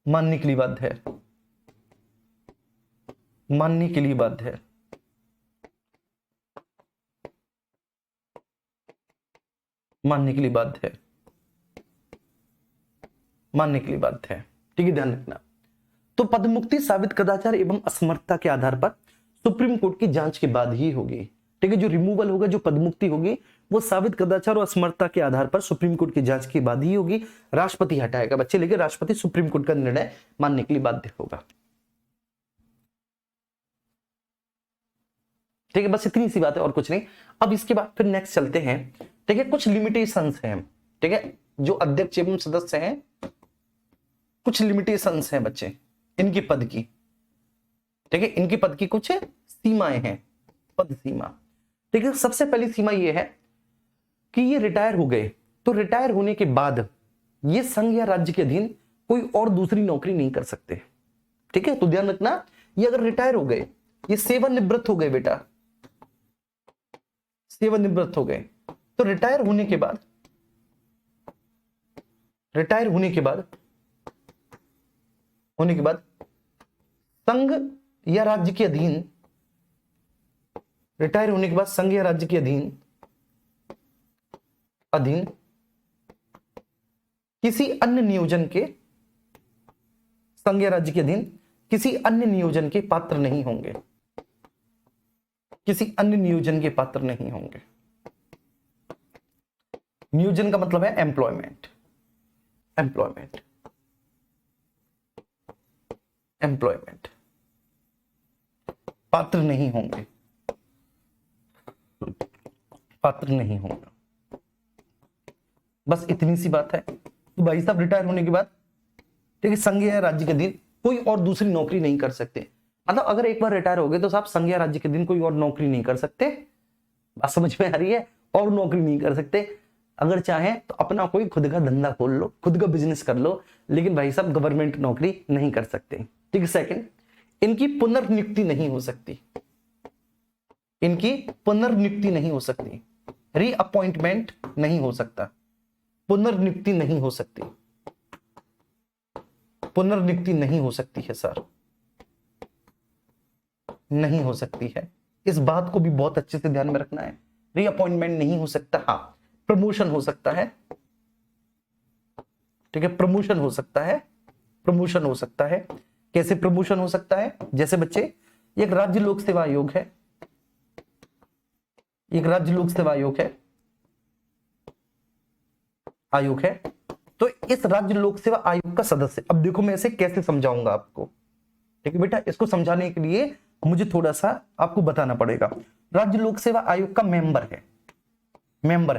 मानने के लिए बाध्य है, मानने के लिए बाध्य है। मानने के लिए बाध्य है, मानने के लिए बाध्य है। ठीक है, ध्यान रखना। तो पदमुक्ति साबित कदाचार एवं असमर्थता के आधार पर सुप्रीम कोर्ट की जांच के बाद ही होगी। ठीक है, जो रिमूवल होगा, जो पदमुक्ति होगी, वो साबित कदाचार और असमर्थता के आधार पर सुप्रीम कोर्ट की जांच के बाद ही होगी। राष्ट्रपति हटाएगा बच्चे, लेकिन राष्ट्रपति सुप्रीम कोर्ट का निर्णय मानने के लिए बाध्य होगा। ठीक है, बस इतनी सी बात है और कुछ नहीं। अब इसके बाद फिर नेक्स्ट चलते हैं। ठीक है, कुछ लिमिटेशंस हैं। ठीक है, जो अध्यक्ष एवं सदस्य हैं, कुछ लिमिटेशंस हैं बच्चे इनकी पद की। ठीक है, इनकी पद की कुछ सीमाएं हैं, पद सीमा। ठीक है, सबसे पहली सीमा यह है कि ये रिटायर हो गए, तो रिटायर होने के बाद ये संघ या राज्य के अधीन कोई और दूसरी नौकरी नहीं कर सकते। ठीक है, तो ध्यान रखना, ये अगर रिटायर हो गए, ये सेवानिवृत्त हो गए बेटा, सेवानिवृत्त हो गए, तो रिटायर होने के बाद, रिटायर होने के बाद संघ या राज्य के अधीन, रिटायर होने के बाद संघ या राज्य के अधीन किसी अन्य नियोजन के, संघ या राज्य के अधीन किसी अन्य नियोजन के पात्र नहीं होंगे, किसी अन्य नियोजन के पात्र नहीं होंगे। नियोजन का मतलब है एम्प्लॉयमेंट, एम्प्लॉयमेंट, एम्प्लॉयमेंट, पात्र नहीं होंगे, पात्र नहीं होंगे। बस इतनी सी बात है। तो भाई साहब रिटायर होने के बाद, ठीक है, संघ या राज्य के अधीन कोई और दूसरी नौकरी नहीं कर सकते। मतलब अगर एक बार रिटायर हो गए तो साहब संघ या राज्य के अधीन कोई और नौकरी नहीं कर सकते। बात समझ में आ रही है? और नौकरी नहीं कर सकते। अगर चाहे तो अपना कोई खुद का धंधा खोल लो, खुद का बिजनेस कर लो, लेकिन भाई साहब गवर्नमेंट नौकरी नहीं कर सकते। ठीक है, सेकंड, इनकी पुनर्नियुक्ति नहीं हो सकती, इनकी पुनर्नियुक्ति नहीं हो सकती, रीअपॉइंटमेंट नहीं हो सकता, पुनर्नियुक्ति नहीं हो सकती, पुनर्नियुक्ति नहीं हो सकती है सर, नहीं हो सकती है। इस बात को भी बहुत अच्छे से ध्यान में रखना है। रीअपॉइंटमेंट नहीं हो सकता। हाँ, प्रमोशन हो सकता है। ठीक है, प्रमोशन हो सकता है, प्रमोशन हो सकता है। कैसे प्रमोशन हो सकता है? जैसे बच्चे, एक राज्य लोक सेवा आयोग है, एक राज्य लोक सेवा आयोग है, तो इस राज्य लोक सेवा आयोग का सदस्य, अब देखो मैं इसे कैसे समझाऊंगा आपको। ठीक है बेटा, इसको समझाने के लिए मुझे थोड़ा सा आपको बताना पड़ेगा। राज्य लोक सेवा आयोग का मेंबर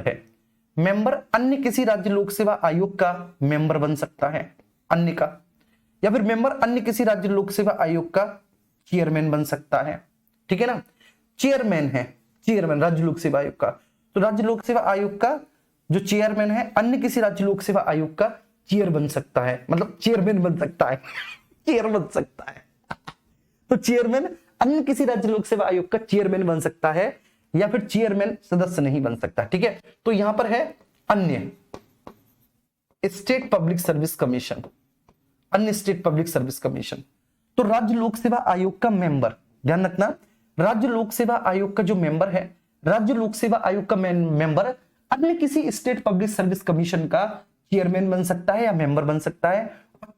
है, मेंबर अन्य किसी राज्य लोक सेवा आयोग का मेंबर बन सकता है, अन्य का, या फिर मेंबर अन्य किसी राज्य लोक सेवा आयोग का चेयरमैन बन सकता है। ठीक है ना, चेयरमैन है, चेयरमैन राज्य लोक सेवा आयोग का, तो राज्य लोक सेवा आयोग का जो चेयरमैन है अन्य किसी राज्य लोक सेवा आयोग का चेयर बन सकता है, मतलब चेयरमैन बन सकता है, चेयर बन सकता है। तो चेयरमैन अन्य किसी राज्य लोक सेवा आयोग का चेयरमैन बन सकता है, या फिर चेयरमैन सदस्य नहीं बन सकता। ठीक है, तो यहां पर है अन्य, स्टेट पब्लिक सर्विस कमीशन, अन्य स्टेट पब्लिक सर्विस कमीशन। तो राज्य लोक सेवा आयोग का मेंबर, ध्यान रखना, राज्य लोक सेवा आयोग का जो मेंबर है, राज्य लोक सेवा आयोग का मेंबर अन्य किसी स्टेट पब्लिक सर्विस कमीशन का चेयरमैन बन सकता है या मेंबर बन सकता है।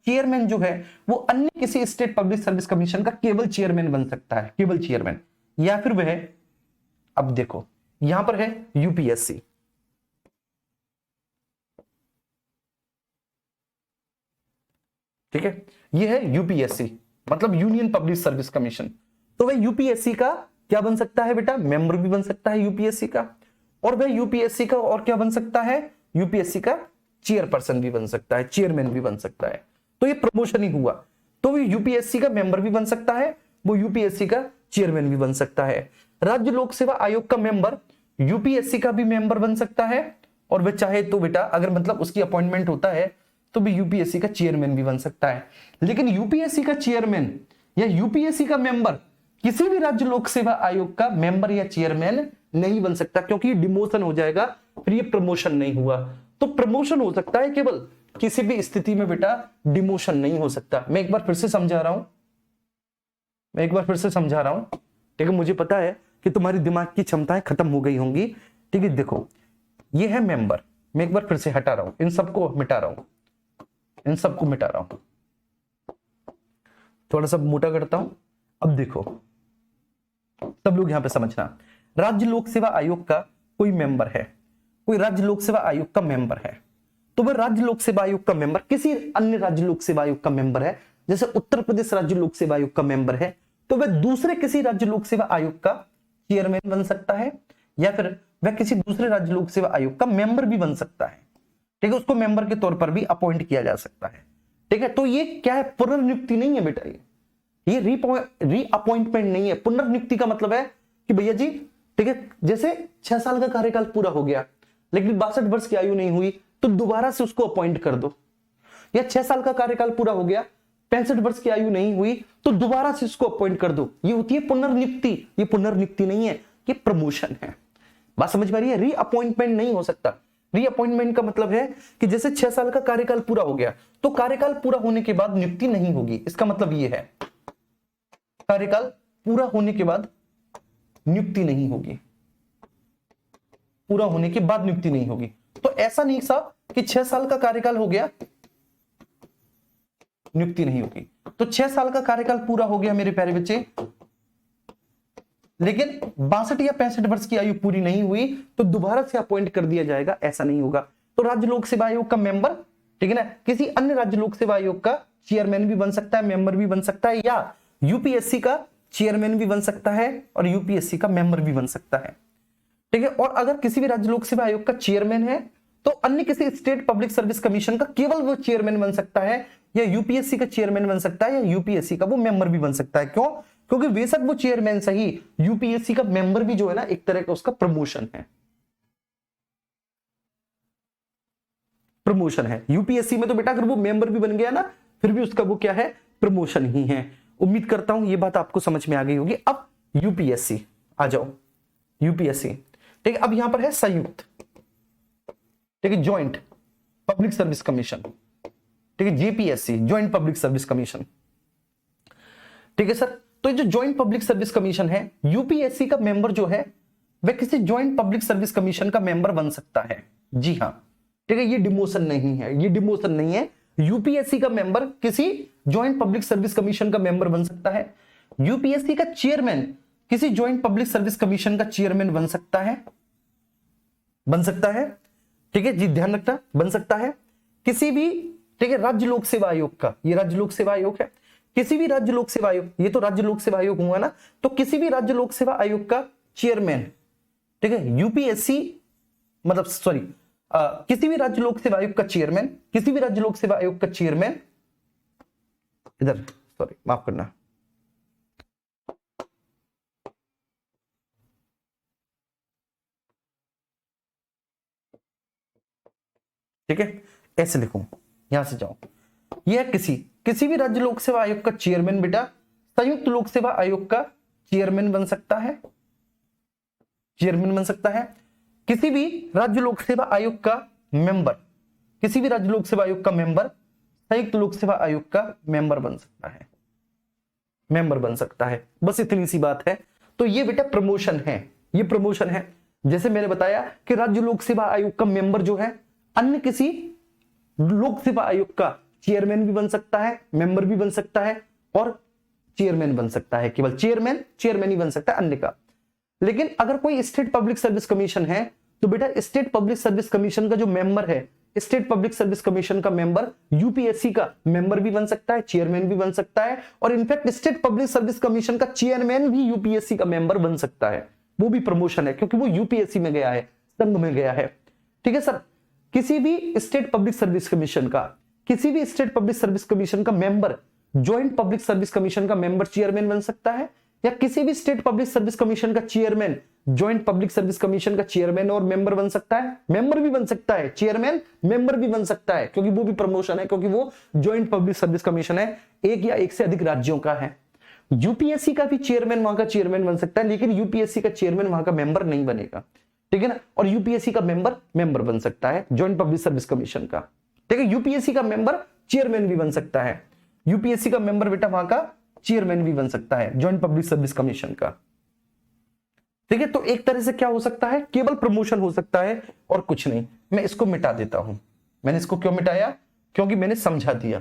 चेयरमैन जो है वो अन्य किसी स्टेट पब्लिक सर्विस कमीशन का केवल चेयरमैन बन सकता है, केवल चेयरमैन, या फिर वह, अब देखो यहां पर है यूपीएससी, ठीक है, ये है यूपीएससी मतलब यूनियन पब्लिक सर्विस कमीशन। तो वह यूपीएससी का क्या बन सकता है बेटा, मेंबर भी बन सकता है यूपीएससी का, और वह यूपीएससी का और क्या बन सकता है, यूपीएससी का चेयरपर्सन भी बन सकता है, चेयरमैन भी बन सकता है। तो ये प्रमोशन ही हुआ। तो वो यूपीएससी का मेंबर भी बन सकता है, वो यूपीएससी का चेयरमैन भी बन सकता है। राज्य लोक सेवा आयोग का मेंबर यूपीएससी का भी मेंबर बन सकता है, और वह चाहे तो बेटा अगर मतलब उसकी अपॉइंटमेंट होता है तो भी यूपीएससी का चेयरमैन भी बन सकता है। लेकिन यूपीएससी का चेयरमैन या यूपीएससी का मेंबर किसी भी राज्य लोक सेवा आयोग का मेंबर या चेयरमैन नहीं बन सकता, क्योंकि डिमोशन हो जाएगा, फिर ये प्रमोशन नहीं हुआ। तो प्रमोशन हो सकता है केवल, किसी भी स्थिति में बेटा डिमोशन नहीं हो सकता। मैं एक बार फिर से समझा रहा हूं, ठीक है, मुझे पता है कि तुम्हारी दिमाग की क्षमताएं खत्म हो गई होंगी। ठीक है, देखो ये है मेंबर, मैं एक बार फिर से हटा रहा हूं, इन सबको मिटा रहा हूं, थोड़ा सा मोटा करता हूं। अब देखो सब लोग यहां पे समझना, राज्य लोक सेवा आयोग का कोई मेंबर है, कोई राज्य लोक सेवा आयोग का मेंबर है, तो वह राज्य लोक सेवा आयोग का मेंबर किसी अन्य राज्य लोक सेवा आयोग का मेंबर है, जैसे उत्तर प्रदेश राज्य लोक सेवा आयोग का मेंबर है, तो वह दूसरे किसी राज्य लोक सेवा आयोग का चेयरमैन बन सकता है, या फिर वह किसी दूसरे राज्य लोक सेवा आयोग का मेंबर भी बन सकता है। ठीक है, उसको मेंबर के तौर पर भी अपॉइंट किया जा सकता है। ठीक है, तो ये क्या है, पुनर्नियुक्ति नहीं है बेटा, ये रीअपॉइंटमेंट नहीं है। पुनर्नियुक्ति का मतलब है कि भैया जी, ठीक है, जैसे 6 साल का कार्यकाल पूरा हो गया लेकिन 62 वर्ष की आयु नहीं हुई, तो दोबारा से उसको अपॉइंट कर दो, या 6 साल का कार्यकाल पूरा हो गया 65 वर्ष की आयु नहीं हुई, तो दोबारा से उसको अपॉइंट कर दो, ये होती है पुनर्नियुक्ति। ये पुनर्नियुक्ति नहीं है, ये प्रमोशन है। बात समझ में आ रही है? रीअपॉइंटमेंट नहीं हो सकता। रीअपॉइंटमेंट का मतलब है कि जैसे 6 साल का कार्यकाल पूरा हो गया, तो कार्यकाल पूरा होने के बाद नियुक्ति नहीं होगी, इसका मतलब ये है कार्यकाल पूरा होने के बाद नियुक्ति नहीं होगी, पूरा होने के बाद नियुक्ति नहीं होगी। तो ऐसा नहीं साहब कि 6 साल का कार्यकाल हो गया नियुक्ति नहीं होगी, तो 6 साल का कार्यकाल पूरा हो गया मेरे प्यारे बच्चे, लेकिन 62 या 65 वर्ष की आयु पूरी नहीं हुई, तो दोबारा से अपॉइंट कर दिया जाएगा, ऐसा नहीं होगा। तो राज्य लोक सेवा आयोग का मेंबर, ठीक है ना, किसी अन्य राज्य लोक सेवा आयोग का चेयरमैन भी बन सकता है, मेंबर भी बन सकता है, या यूपीएससी का चेयरमैन भी बन सकता है और यूपीएससी का मेंबर भी बन सकता है। ठीक है, और अगर किसी भी राज्य लोक सेवा आयोग का चेयरमैन है, तो अन्य किसी स्टेट पब्लिक सर्विस कमीशन का केवल वो चेयरमैन बन सकता है, या यूपीएससी का चेयरमैन बन सकता है, या यूपीएससी का वो मेंबर भी बन सकता है। क्यों? क्योंकि बेशक वो चेयरमैन सही, यूपीएससी का मेंबर भी जो है ना, एक तरह का उसका प्रमोशन है, प्रमोशन है। यूपीएससी में तो बेटा अगर वो मेंबर भी बन गया ना, फिर भी उसका वो क्या है, प्रमोशन ही है। उम्मीद करता हूं ये बात आपको समझ में आ गई होगी। अब यूपीएससी आ जाओ, यूपीएससी, ठीक है, अब यहां पर है संयुक्त, ठीक है, ज्वाइंट पब्लिक सर्विस कमीशन, ठीक है, JPSC, joint public service commission. ठीक है सर, तो ये जो ज्वाइंट पब्लिक सर्विस कमीशन है, यूपीएससी का मेंबर जो है वह किसी ज्वाइंट पब्लिक सर्विस कमीशन का मेंबर बन सकता है। जी हाँ, ठीक है, ये डिमोशन नहीं है, ये डिमोशन नहीं है। यूपीएससी का मेंबर किसी ज्वाइंट पब्लिक सर्विस कमीशन का मेंबर बन सकता है, यूपीएससी का चेयरमैन किसी ज्वाइंट पब्लिक सर्विस कमीशन का चेयरमैन बन सकता है, ठीक है जी, ध्यान रखना, बन सकता है। किसी भी, ठीक है, राज्य लोक सेवा आयोग का, ये राज्य लोक सेवा आयोग है, किसी भी राज्य लोक सेवा आयोग, ये तो राज्य लोक सेवा आयोग हुआ ना, तो किसी भी राज्य लोक सेवा आयोग का चेयरमैन, ठीक है, यूपीएससी मतलब सॉरी किसी भी राज्य लोक सेवा आयोग का चेयरमैन, किसी भी राज्य लोक सेवा आयोग का चेयरमैन, इधर सॉरी माफ करना, ठीक है, ऐसे लिखूं, यहां से जाओ, यह किसी भी राज्य लोक सेवा आयोग का चेयरमैन बेटा संयुक्त लोक सेवा आयोग का चेयरमैन बन सकता है, चेयरमैन बन सकता है। किसी भी राज्य लोक सेवा आयोग का मेंबर, किसी भी राज्य लोक सेवा आयोग का मेंबर संयुक्त लोक सेवा आयोग का मेंबर बन सकता है, मेंबर बन सकता है, बस इतनी सी बात है। तो ये बेटा प्रमोशन है, ये प्रमोशन है। जैसे मैंने बताया कि राज्य लोक सेवा आयोग का मेंबर जो है अन्य किसी लोक सेवा आयोग का चेयरमैन भी बन सकता है, मेंबर भी बन सकता है और चेयरमैन बन सकता है। केवल चेयरमैन ही बन सकता है, अन्य का। लेकिन अगर कोई स्टेट पब्लिक सर्विस कमीशन है तो बेटा स्टेट पब्लिक सर्विस कमीशन का जो मेंबर है, स्टेट पब्लिक सर्विस कमीशन का मेंबर यूपीएससी का मेंबर भी बन सकता है, चेयरमैन भी बन सकता है, और in fact state public service commission का चेयरमैन भी यूपीएससी का मेंबर बन सकता है। वो भी प्रमोशन है क्योंकि वो यूपीएससी में गया है, संघ में गया है। ठीक है सर, किसी भी स्टेट पब्लिक सर्विस कमीशन का, किसी भी स्टेट पब्लिक सर्विस कमीशन का member joint public service commission का मेंबर चेयरमैन बन सकता है, या किसी भी स्टेट पब्लिक सर्विस कमीशन का chairman joint public service commission का चेयरमैन और मेंबर बन सकता है, मेंबर भी बन सकता है, चेयरमैन मेंबर भी बन सकता है, क्योंकि वो भी प्रमोशन है, क्योंकि वो ज्वाइंट पब्लिक सर्विस कमीशन है, एक या एक से अधिक राज्यों का है। यूपीएससी का भी चेयरमैन वहां का चेयरमैन बन सकता है, लेकिन यूपीएससी का चेयरमैन वहां का मेंबर नहीं बनेगा। ठीक है ना, और यूपीएससी का मेंबर बन सकता है ज्वाइंट पब्लिक सर्विस कमीशन का। ठीक है, यूपीएससी का मेंबर चेयरमैन भी बन सकता है, यूपीएससी का मेंबर बेटा वहां का चेयरमैन भी बन सकता है ज्वाइंट पब्लिक सर्विस कमीशन का। ठीक है, तो एक तरह से क्या हो सकता है, केवल प्रमोशन हो सकता है और कुछ नहीं। मैं इसको मिटा देता हूं। मैंने इसको क्यों मिटाया, क्योंकि मैंने समझा दिया।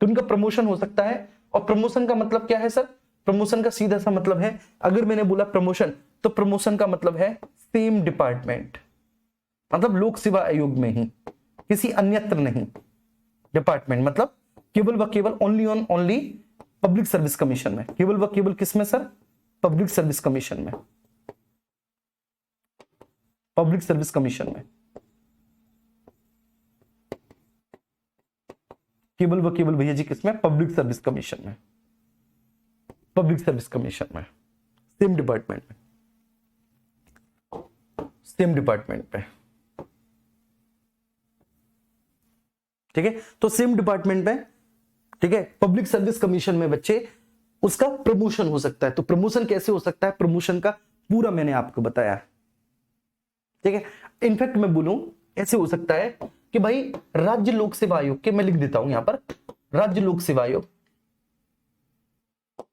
तो इनका प्रमोशन हो सकता है, और प्रमोशन का मतलब क्या है सर, प्रमोशन का सीधा सा मतलब है, अगर मैंने बोला प्रमोशन तो प्रमोशन का मतलब है सेम डिपार्टमेंट, मतलब लोक सेवा आयोग में ही, किसी अन्यत्र नहीं। डिपार्टमेंट मतलब केवल व केवल ओनली पब्लिक सर्विस कमीशन में, केवल व केवल किसमें सर, पब्लिक सर्विस कमीशन में, पब्लिक सर्विस कमीशन में, केवल व केवल भैया जी किसमें, पब्लिक सर्विस कमीशन में, पब्लिक सर्विस कमीशन में, सेम डिपार्टमेंट में, सेम डिपार्टमेंट पे। ठीक है, तो सेम डिपार्टमेंट में, ठीक है, पब्लिक सर्विस कमीशन में बच्चे उसका प्रमोशन हो सकता है। तो प्रमोशन कैसे हो सकता है, प्रमोशन का पूरा मैंने आपको बताया। ठीक है, इनफैक्ट मैं बोलूं ऐसे हो सकता है कि भाई राज्य लोक सेवा आयोग के, मैं लिख देता हूं यहां पर, राज्य लोक सेवा आयोग,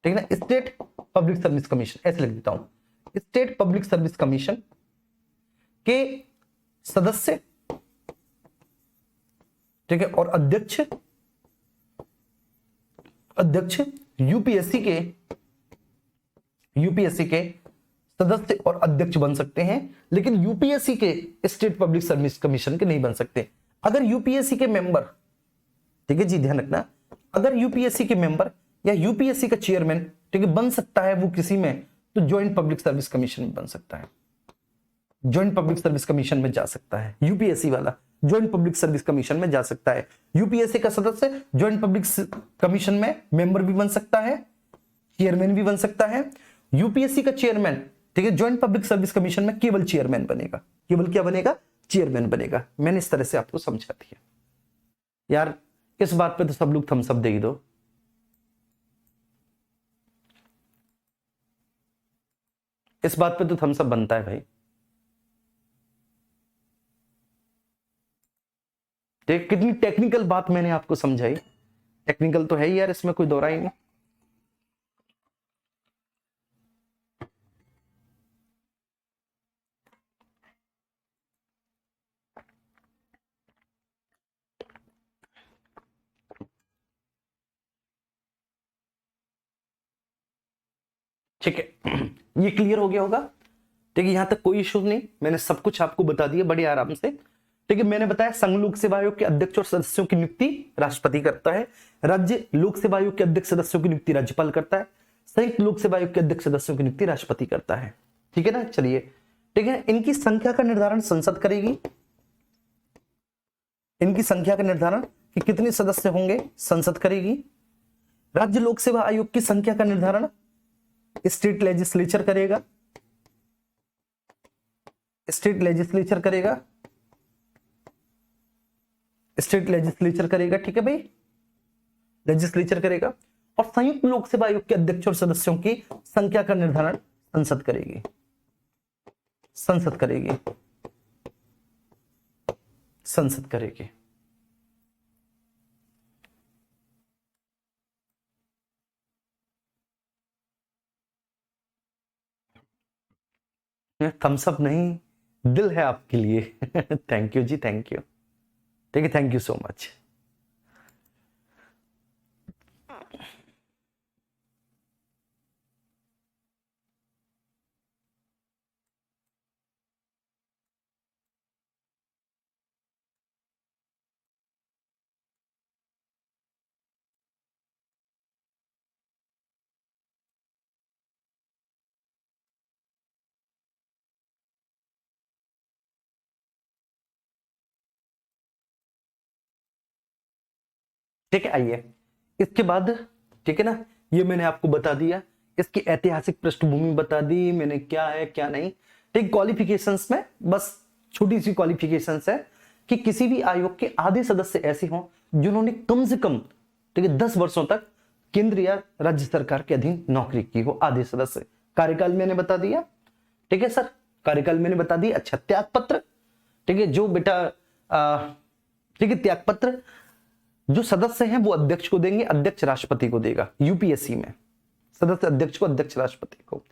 ठीक है ना, स्टेट पब्लिक सर्विस कमीशन, ऐसे लिख देता हूं, स्टेट पब्लिक सर्विस कमीशन के सदस्य, ठीक है, और अध्यक्ष यूपीएससी के सदस्य और अध्यक्ष बन सकते हैं, लेकिन यूपीएससी के स्टेट पब्लिक सर्विस कमीशन के नहीं बन सकते। अगर यूपीएससी के मेंबर, ठीक है जी ध्यान रखना, अगर यूपीएससी के मेंबर या यूपीएससी का चेयरमैन, ठीक है, बन सकता है वो किसी में, तो ज्वाइंट पब्लिक सर्विस कमीशन में बन सकता है, ज्वाइंट पब्लिक सर्विस कमीशन में जा सकता है, यूपीएससी वाला ज्वाइंट पब्लिक सर्विस कमीशन में जा सकता है। यूपीएससी का सदस्य ज्वाइंट पब्लिक कमीशन में मेंबर भी बन सकता है, चेयरमैन भी बन सकता है। यूपीएससी का चेयरमैन, ठीक है, ज्वाइंट पब्लिक सर्विस कमीशन में केवल चेयरमैन बनेगा, केवल क्या बनेगा, चेयरमैन बनेगा। मैंने इस तरह से आपको समझा दिया यार, इस बात पे तो सब लोग थम्स अप दे ही दो। इस बात पे तो थम्स अप बनता है भाई। देख कितनी टेक्निकल बात मैंने आपको समझाई, टेक्निकल तो है ही यार, इसमें कोई दोहरा ही नहीं। ठीक है, ये क्लियर हो गया होगा। ठीक है, यहां तक कोई इश्यू नहीं, मैंने सब कुछ आपको बता दिया बड़े आराम से। ठीक है, मैंने बताया संघ लोक सेवा आयोग के अध्यक्ष और सदस्यों की नियुक्ति राष्ट्रपति करता है, राज्य लोक सेवा आयोग के अध्यक्ष सदस्यों की नियुक्ति राज्यपाल करता है, संयुक्त लोक सेवा आयोग के अध्यक्ष सदस्यों की नियुक्ति राष्ट्रपति करता है। ठीक है ना, चलिए, ठीक है, इनकी संख्या का निर्धारण संसद करेगी, इनकी संख्या का निर्धारण कि कितने सदस्य होंगे संसद करेगी। राज्य लोक सेवा आयोग की संख्या का निर्धारण स्टेट लेजिस्लेचर करेगा, स्टेट लेजिस्लेचर करेगा, स्टेट लेजिस्लेचर करेगा। ठीक है भाई, लेजिस्लेचर करेगा। और संयुक्त लोक सेवा आयोग के अध्यक्ष और सदस्यों की संख्या का निर्धारण संसद करेगी, संसद करेगी, संसद करेगी। थम्स अप नहीं, दिल है आपके लिए। थैंक यू जी, थैंक यू। ठीक है, थैंक यू सो मच। ठीक है, आइए इसके बाद, ठीक है ना, ये मैंने आपको बता दिया, इसकी ऐतिहासिक पृष्ठभूमि बता दी मैंने, क्या है क्या नहीं। ठीक, क्वालिफिकेशंस में बस छोटी सी क्वालिफिकेशंस है कि किसी भी आयोग के आधे सदस्य ऐसे हों जिन्होंने कम से कम, ठीक है, 10 वर्षों तक केंद्र या राज्य सरकार के अधीन नौकरी की हो, आधे सदस्य। कार्यकाल मैंने बता दिया, ठीक है सर, कार्यकाल मैंने बता दिया। अच्छा, त्याग पत्र, ठीक है, जो बेटा ठीक है, त्याग पत्र जो सदस्य हैं वो अध्यक्ष को देंगे, अध्यक्ष राष्ट्रपति को देगा। यूपीएससी में सदस्य अध्यक्ष को, अध्यक्ष राष्ट्रपति को।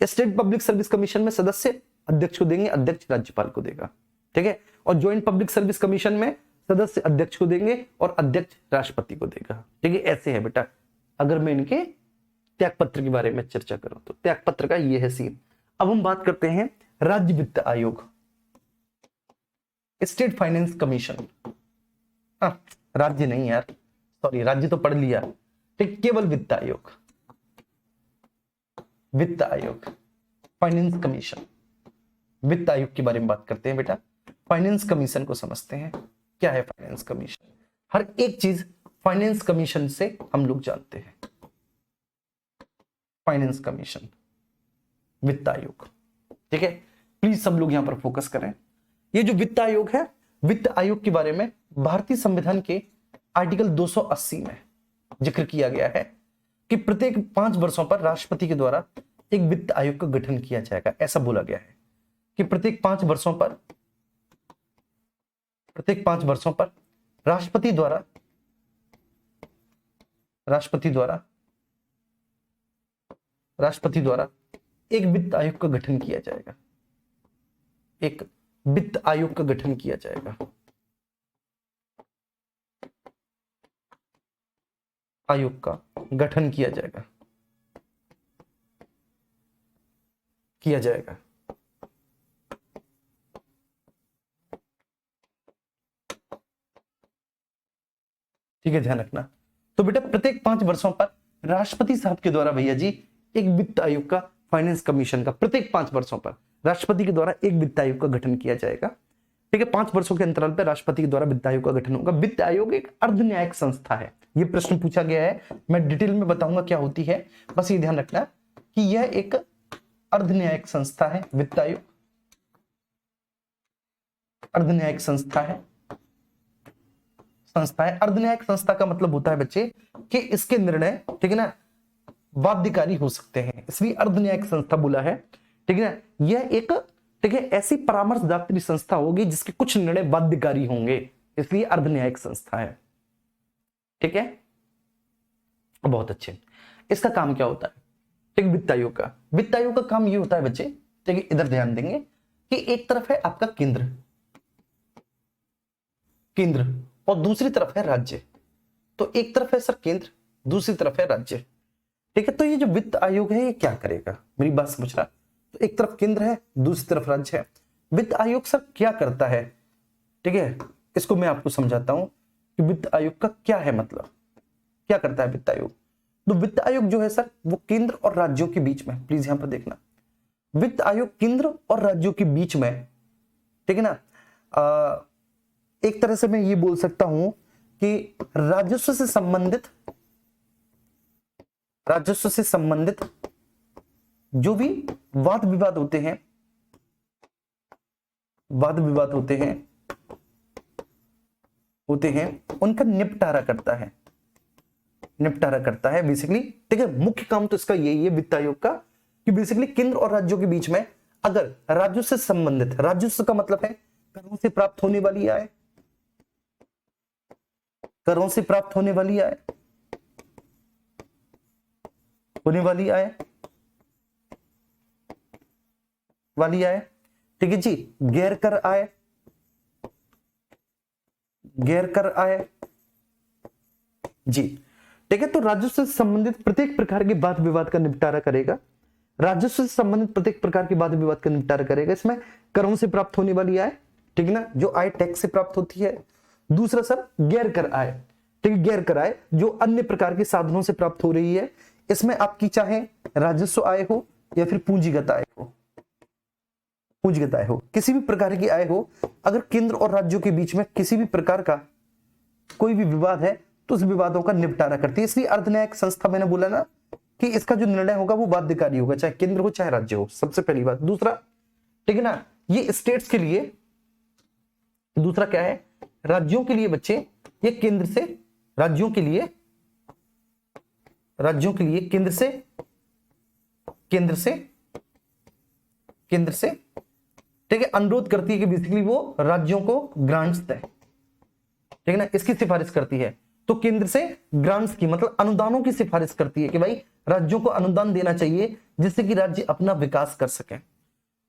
स्टेट पब्लिक सर्विस कमीशन में सदस्य अध्यक्ष को देंगे, अध्यक्ष राज्यपाल को देगा। ठीक है, और ज्वाइंट पब्लिक सर्विस कमीशन में सदस्य अध्यक्ष को देंगे और अध्यक्ष राष्ट्रपति को देगा। ठीक है, ऐसे है बेटा। अगर मैं इनके त्यागपत्र के बारे में चर्चा करूं तो त्यागपत्र का ये है सीन। अब हम बात करते हैं राज्य वित्त आयोग, स्टेट फाइनेंस कमीशन। राज्य नहीं यार, सॉरी, राज्य तो पढ़ लिया। ठीक, केवल वित्त आयोग, वित्त आयोग, फाइनेंस कमीशन। वित्त आयोग के बारे में बात करते हैं बेटा, फाइनेंस कमीशन को समझते हैं। क्या है फाइनेंस कमीशन? हर एक चीज फाइनेंस कमीशन से हम लोग जानते हैं। फाइनेंस कमीशन, वित्त आयोग। ठीक है, प्लीज सब लोग यहां पर फोकस करें। ये जो वित्त आयोग है, वित्त आयोग के बारे में भारतीय संविधान के आर्टिकल 280 में जिक्र किया गया है कि प्रत्येक 5 वर्षों पर राष्ट्रपति के द्वारा एक वित्त आयोग का गठन किया जाएगा। ऐसा बोला गया है कि प्रत्येक 5 वर्षों पर राष्ट्रपति द्वारा एक वित्त आयोग का गठन किया जाएगा। एक वित्त आयोग का गठन किया जाएगा। आयोग का गठन किया जाएगा। ठीक है, ध्यान रखना। तो बेटा प्रत्येक 5 वर्षों पर राष्ट्रपति साहब के द्वारा भैया जी एक वित्त आयोग का, फाइनेंस कमीशन का, प्रत्येक 5 वर्षों पर राष्ट्रपति के द्वारा एक वित्त आयोग का गठन किया जाएगा। ठीक है, 5 वर्षों के अंतराल पर राष्ट्रपति के द्वारा वित्त आयोग का गठन होगा। वित्त आयोग एक अर्ध न्यायिक संस्था है। यह प्रश्न पूछा गया है, मैं डिटेल में बताऊंगा क्या होती है, बस ये ध्यान रखना कि यह एक अर्ध न्यायिक संस्था है। वित्त आयोग अर्ध न्यायिक संस्था है। अर्ध न्यायिक संस्था का मतलब होता है बच्चे कि इसके निर्णय, ठीक है ना, बाध्यकारी हो सकते हैं, इसलिए अर्ध न्यायिक संस्था बोला है। ठीक है ना, यह एक, ठीक है, ऐसी परामर्शदात्री संस्था होगी जिसके कुछ निर्णय बाध्यकारी होंगे, इसलिए अर्ध न्यायिक संस्था है। ठीक है, बहुत अच्छे। इसका काम क्या होता है? ठीक, वित्त आयोग का काम ये होता है बच्चे, ठीक है, इधर ध्यान देंगे कि एक तरफ है आपका केंद्र और दूसरी तरफ है राज्य। तो एक तरफ है सर केंद्र, दूसरी तरफ है राज्य। ठीक है, तो ये जो वित्त आयोग है ये क्या करेगा, मेरी बात समझ रहा? तो एक तरफ केंद्र है, दूसरी तरफ राज्य है। वित्त आयोग सर क्या करता है? ठीक है, इसको मैं आपको समझाता हूं कि वित्त आयोग का क्या है मतलब, क्या करता है वित्त आयोग। तो वित्त आयोग जो है सर वो केंद्र और राज्यों के बीच में, प्लीज यहां पर देखना, वित्त आयोग केंद्र और राज्यों के बीच में, ठीक है ना, एक तरह से मैं ये बोल सकता हूं कि राजस्व से संबंधित जो भी वाद विवाद होते हैं उनका निपटारा करता है बेसिकली। ठीक है, मुख्य काम तो इसका यही है वित्त आयोग का कि बेसिकली केंद्र और राज्यों के बीच में अगर राज्यों से संबंधित, राजस्व का मतलब है करों से प्राप्त होने वाली आय, ठीक है जी, गैर कर आय, गैर कर आय जी। ठीक है, तो राजस्व से संबंधित प्रत्येक प्रकार के वाद विवाद का निपटारा करेगा। राजस्व से संबंधित प्रत्येक प्रकार के वाद विवाद का निपटारा करेगा। इसमें करों से प्राप्त होने वाली आय, ठीक है ना, जो आय टैक्स से प्राप्त होती है। दूसरा सर गैर कर आय, ठीक है, गैर कर आय जो अन्य प्रकार के साधनों से प्राप्त हो रही है। इसमें आपकी चाहे राजस्व आय हो या फिर पूंजीगत आय हो, पूंजीगत आय हो, किसी भी प्रकार की आय हो, अगर केंद्र और राज्यों के बीच में किसी भी प्रकार का कोई भी विवाद है तो उस विवादों का निपटारा करती है। इसलिए अर्धन्यायिक संस्था, मैंने बोला ना कि इसका जो निर्णय होगा वो बाध्यकारी होगा, चाहे केंद्र हो चाहे राज्य हो, सबसे पहली बात। दूसरा, ठीक है ना, ये स्टेट्स के लिए, दूसरा क्या है, राज्यों के लिए बच्चे, ये केंद्र से राज्यों के लिए, राज्यों के लिए केंद्र से, केंद्र से, केंद्र से, ठीक है, अनुरोध करती है कि बेसिकली वो राज्यों को ग्रांट्स दे, ठीक है ना, इसकी सिफारिश करती है। तो केंद्र से ग्रांट्स की मतलब अनुदानों की सिफारिश करती है कि भाई राज्यों को अनुदान देना चाहिए जिससे कि राज्य अपना विकास कर सके।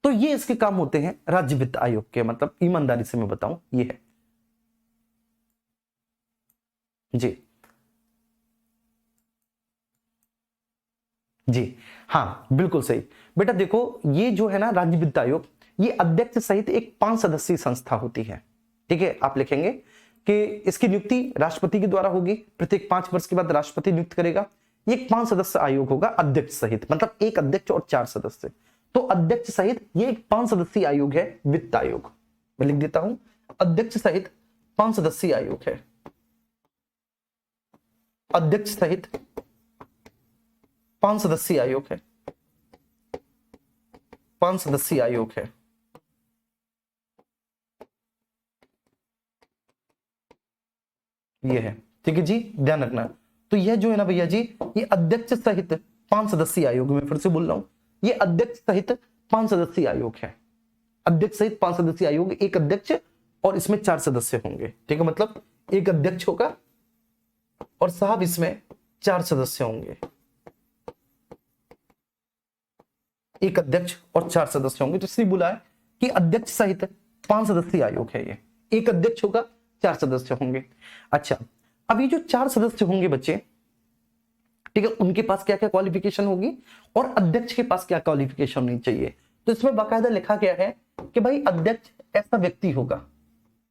तो ये इसके काम होते हैं राज्य वित्त आयोग के, मतलब ईमानदारी से मैं बताऊं ये है जी। जी हाँ, बिल्कुल सही बेटा। देखो ये जो है ना राज्य वित्त आयोग, ये अध्यक्ष सहित एक 5 सदस्यीय संस्था होती है। ठीक है, आप लिखेंगे कि इसकी नियुक्ति राष्ट्रपति के द्वारा होगी, प्रत्येक 5 वर्ष के बाद राष्ट्रपति नियुक्त करेगा। ये एक 5 सदस्य आयोग होगा अध्यक्ष सहित, मतलब एक अध्यक्ष और 4 सदस्य। तो अध्यक्ष सहित ये एक 5 सदस्यीय आयोग है वित्त आयोग। मैं लिख देता हूं, अध्यक्ष सहित 5 सदस्यीय आयोग है, अध्यक्ष सहित 5 सदस्यीय आयोग है, 5 सदस्यीय आयोग है। ये है, ठीक है जी, ध्यान रखना। तो यह जो है ना भैया जी, ये अध्यक्ष सहित 5 सदस्यीय आयोग, मैं फिर से बोल रहा हूं, ये अध्यक्ष सहित 5 सदस्यीय आयोग है। अध्यक्ष सहित 5 सदस्यीय आयोग, एक अध्यक्ष और इसमें 4 सदस्य होंगे। ठीक है, मतलब एक अध्यक्ष होगा और साहब इसमें 4 सदस्य होंगे, एक अध्यक्ष और 4 सदस्य होंगे। तो इसलिए बोला है कि अध्यक्ष सहित 5 सदस्यीय आयोग है ये, एक अध्यक्ष होगा 4 सदस्य होंगे। अच्छा, अब ये जो 4 सदस्य होंगे बच्चे, ठीक है, उनके पास क्या क्या क्वालिफिकेशन होगी और अध्यक्ष के पास क्या क्वालिफिकेशन होनी चाहिए। तो इसमें बाकायदा लिखा गया है कि भाई अध्यक्ष ऐसा व्यक्ति होगा,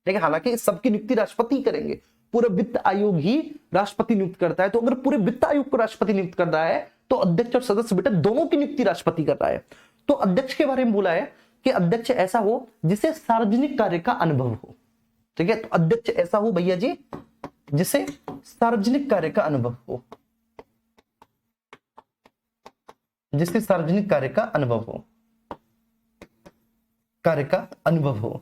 ठीक है, हालांकि सबकी नियुक्ति राष्ट्रपति करेंगे, पूरा वित्त आयोग ही राष्ट्रपति नियुक्त करता है। तो अगर पूरे वित्त आयोग को राष्ट्रपति नियुक्त कर रहा है तो अध्यक्ष और सदस्य बेटा दोनों की नियुक्ति राष्ट्रपति कर रहा है। तो अध्यक्ष के बारे में बोला है कि अध्यक्ष ऐसा हो जिसे सार्वजनिक कार्य का अनुभव हो। ठीक है, तो अध्यक्ष ऐसा हो भैया जी जिसे सार्वजनिक कार्य का अनुभव हो, जिससे सार्वजनिक कार्य का अनुभव हो, कार्य का अनुभव हो,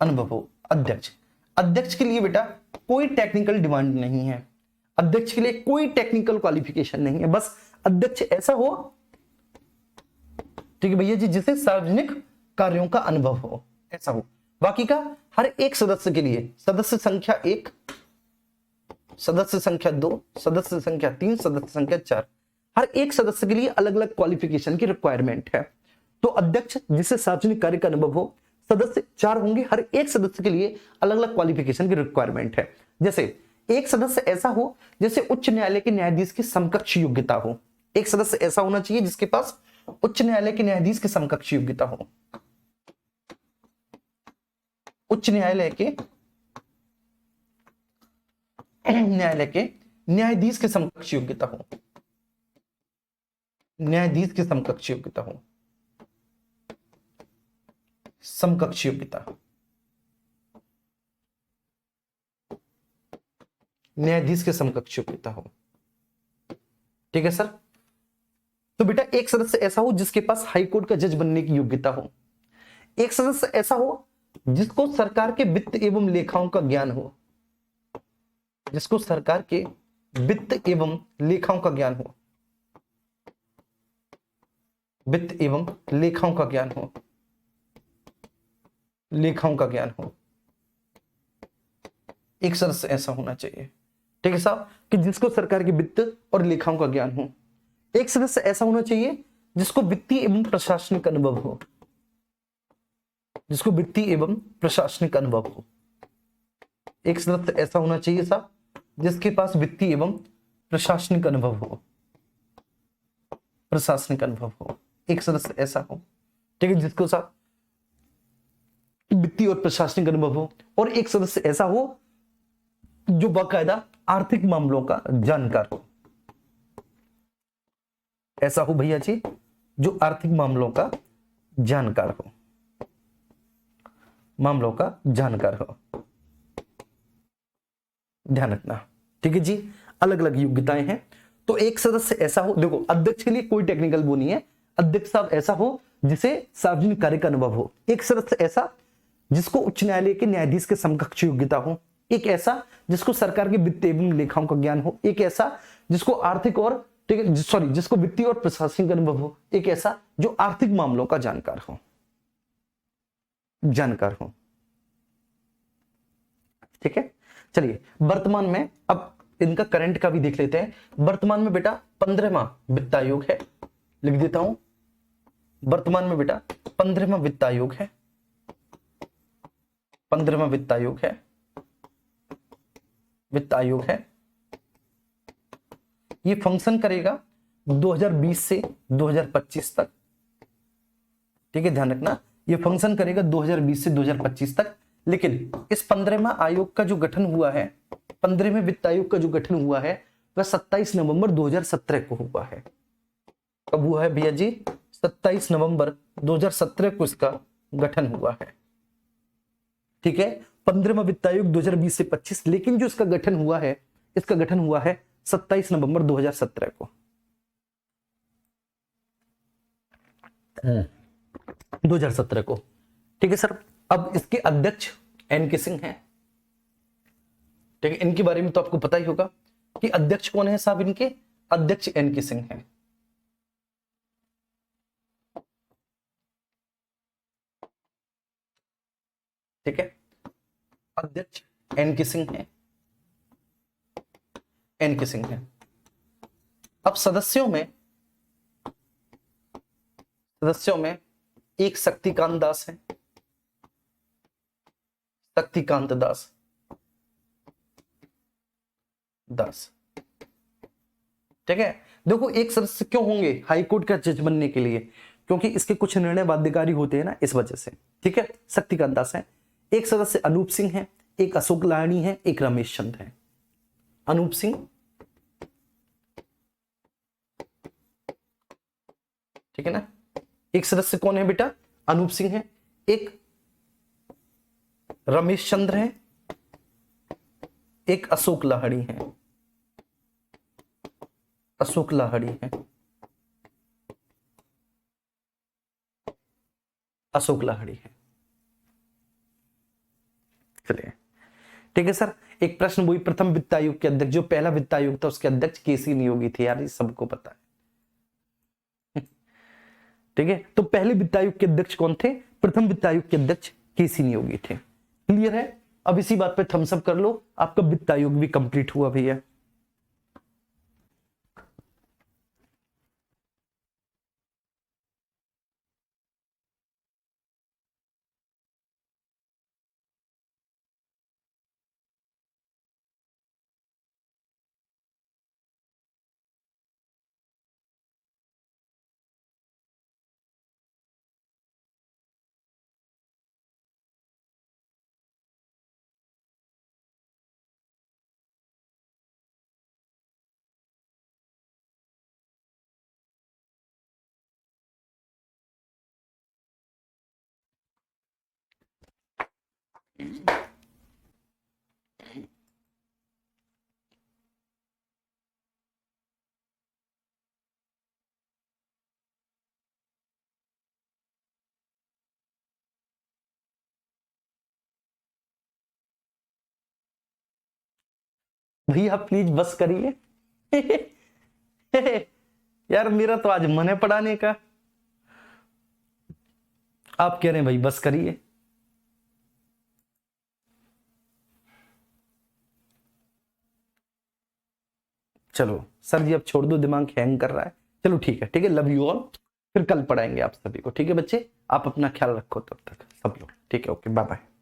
अनुभव हो। अध्यक्ष, अध्यक्ष के लिए बेटा कोई टेक्निकल डिमांड नहीं है, अध्यक्ष के लिए कोई टेक्निकल क्वालिफिकेशन नहीं है, बस अध्यक्ष ऐसा हो, ठीक है भैया जी, जिसे सार्वजनिक कार्यों का अनुभव हो, ऐसा हो। बाकी का हर एक सदस्य के लिए सदस्य संख्या 1, सदस्य संख्या 2, सदस्य संख्या 3, सदस्य संख्या 4, हर एक सदस्य के लिए अलग अलग क्वालिफिकेशन की रिक्वायरमेंट है। तो अध्यक्ष जिसे सार्वजनिक कार्य का अनुभव हो, सदस्य 4 होंगे, हर एक सदस्य के लिए अलग अलग क्वालिफिकेशन की रिक्वायरमेंट है। जैसे एक सदस्य ऐसा हो जैसे उच्च न्यायालय के न्यायाधीश की समकक्ष योग्यता हो, एक सदस्य ऐसा होना चाहिए जिसके पास उच्च न्यायालय के न्यायाधीश की समकक्ष योग्यता हो, उच्च न्यायालय के न्यायाधीश की समकक्ष योग्यता हो, न्यायाधीश की समकक्ष योग्यता हो, समकक्ष योग्यता, न्यायाधीश के समकक्ष योग्यता हो। ठीक है सर। तो बेटा एक सदस्य ऐसा हो जिसके पास हाई कोर्ट का जज बनने की योग्यता हो, एक सदस्य ऐसा हो जिसको सरकार के वित्त एवं लेखाओं का ज्ञान हो, जिसको सरकार के वित्त एवं लेखाओं का ज्ञान हो, वित्त एवं लेखाओं का ज्ञान हो, लेखाओं का ज्ञान हो, एक सदस्य ऐसा होना चाहिए। ठीक है साहब, कि जिसको सरकार के वित्त और लेखाओं का ज्ञान हो। एक सदस्य ऐसा होना चाहिए जिसको वित्तीय एवं प्रशासनिक अनुभव हो, जिसको वित्तीय एवं प्रशासनिक अनुभव हो। एक सदस्य ऐसा होना चाहिए साहब जिसके पास वित्तीय एवं प्रशासनिक अनुभव हो, प्रशासनिक अनुभव हो। एक सदस्य ऐसा हो, ठीक है, जिसको साहब वित्तीय और प्रशासनिक अनुभव हो। और एक सदस्य ऐसा हो जो बाकायदा आर्थिक मामलों का जानकार हो। ऐसा हो भैया जी जो आर्थिक मामलों का जानकार हो, मामलों का जानकार हो। ध्यान रखना, ठीक है जी। अलग अलग योग्यताएं हैं। तो एक सदस्य ऐसा हो, देखो अध्यक्ष के लिए कोई टेक्निकल वो नहीं है। अध्यक्ष साहब ऐसा हो जिसे सार्वजनिक कार्य का अनुभव हो। एक सदस्य ऐसा जिसको उच्च न्यायालय के न्यायाधीश के समकक्ष योग्यता हो। एक ऐसा जिसको सरकार के वित्त एवं लेखाओं का ज्ञान हो। एक ऐसा जिसको आर्थिक और जिसको वित्तीय और प्रशासनिक अनुभव हो। एक ऐसा जो आर्थिक मामलों का जानकार हो, जानकार हो, ठीक है। चलिए वर्तमान में अब इनका करंट का भी देख लेते हैं। वर्तमान में बेटा 15वां वित्त आयोग है, लिख देता हूं। वर्तमान में बेटा 15वां वित्त आयोग है, 15वां वित्त आयोग है, वित्त आयोग है। ये फंक्शन करेगा 2020 से 2025 तक, ठीक है, ध्यान रखना। ये फंक्शन करेगा 2020 से 2025 तक। लेकिन इस 15वां आयोग का जो गठन हुआ है, 15वें वित्त आयोग का जो गठन हुआ है वह 27 नवंबर 2017 को हुआ है। कब हुआ है भैया जी? 27 नवंबर 2017 को इसका गठन हुआ है, ठीक है। 15वां वित्त आयोग 2020 से 25, लेकिन जो इसका गठन हुआ है, इसका गठन हुआ है 27 नवंबर 2017 को, 2017 को, ठीक है सर। अब इसके अध्यक्ष एन.के. सिंह हैं, ठीक है। इनके बारे में तो आपको पता ही होगा कि अध्यक्ष कौन है साहब। इनके अध्यक्ष एन.के. सिंह हैं, ठीक है। अध्यक्ष एन.के. सिंह हैं, एन.के. सिंह हैं। अब सदस्यों में एक शक्तिकांत दास है, शक्तिकांत दास, ठीक है। देखो एक सदस्य क्यों होंगे हाईकोर्ट का जज बनने के लिए, क्योंकि इसके कुछ निर्णय बाध्यकारी होते हैं ना, इस वजह से, ठीक है। शक्तिकांत दास है। एक सदस्य अनूप सिंह है, एक अशोक लाहिड़ी है, एक रमेश चंद है। अनूप सिंह, ठीक है ना। एक सदस्य कौन है बेटा? अनूप सिंह है। एक रमेश चंद्र है, एक अशोक लाहिड़ी है, अशोक लाहिड़ी है, अशोक लाहिड़ी है। चलिए ठीक है सर। एक प्रश्न वही प्रथम वित्त आयोग के अध्यक्ष, जो पहला वित्त आयोग था उसके अध्यक्ष केसी नियोगी थे यार, ये सबको पता है, ठीक है। तो पहले वित्त आयोग के अध्यक्ष कौन थे? प्रथम वित्त आयोग के अध्यक्ष केसी नियोगी थे। क्लियर है? अब इसी बात पे थम्स अप कर लो, आपका वित्त आयोग भी कंप्लीट हुआ भैया। भैया प्लीज बस करिए यार मेरा तो आज मन है पढ़ाने का, आप कह रहे हैं भाई बस करिए। चलो सर जी अब छोड़ दो, दिमाग हैंग कर रहा है। चलो ठीक है, ठीक है, लव यू ऑल। फिर कल पढ़ाएंगे आप सभी को, ठीक है बच्चे। आप अपना ख्याल रखो तब तक सब लोग। ठीक है, ओके, बाय बाय।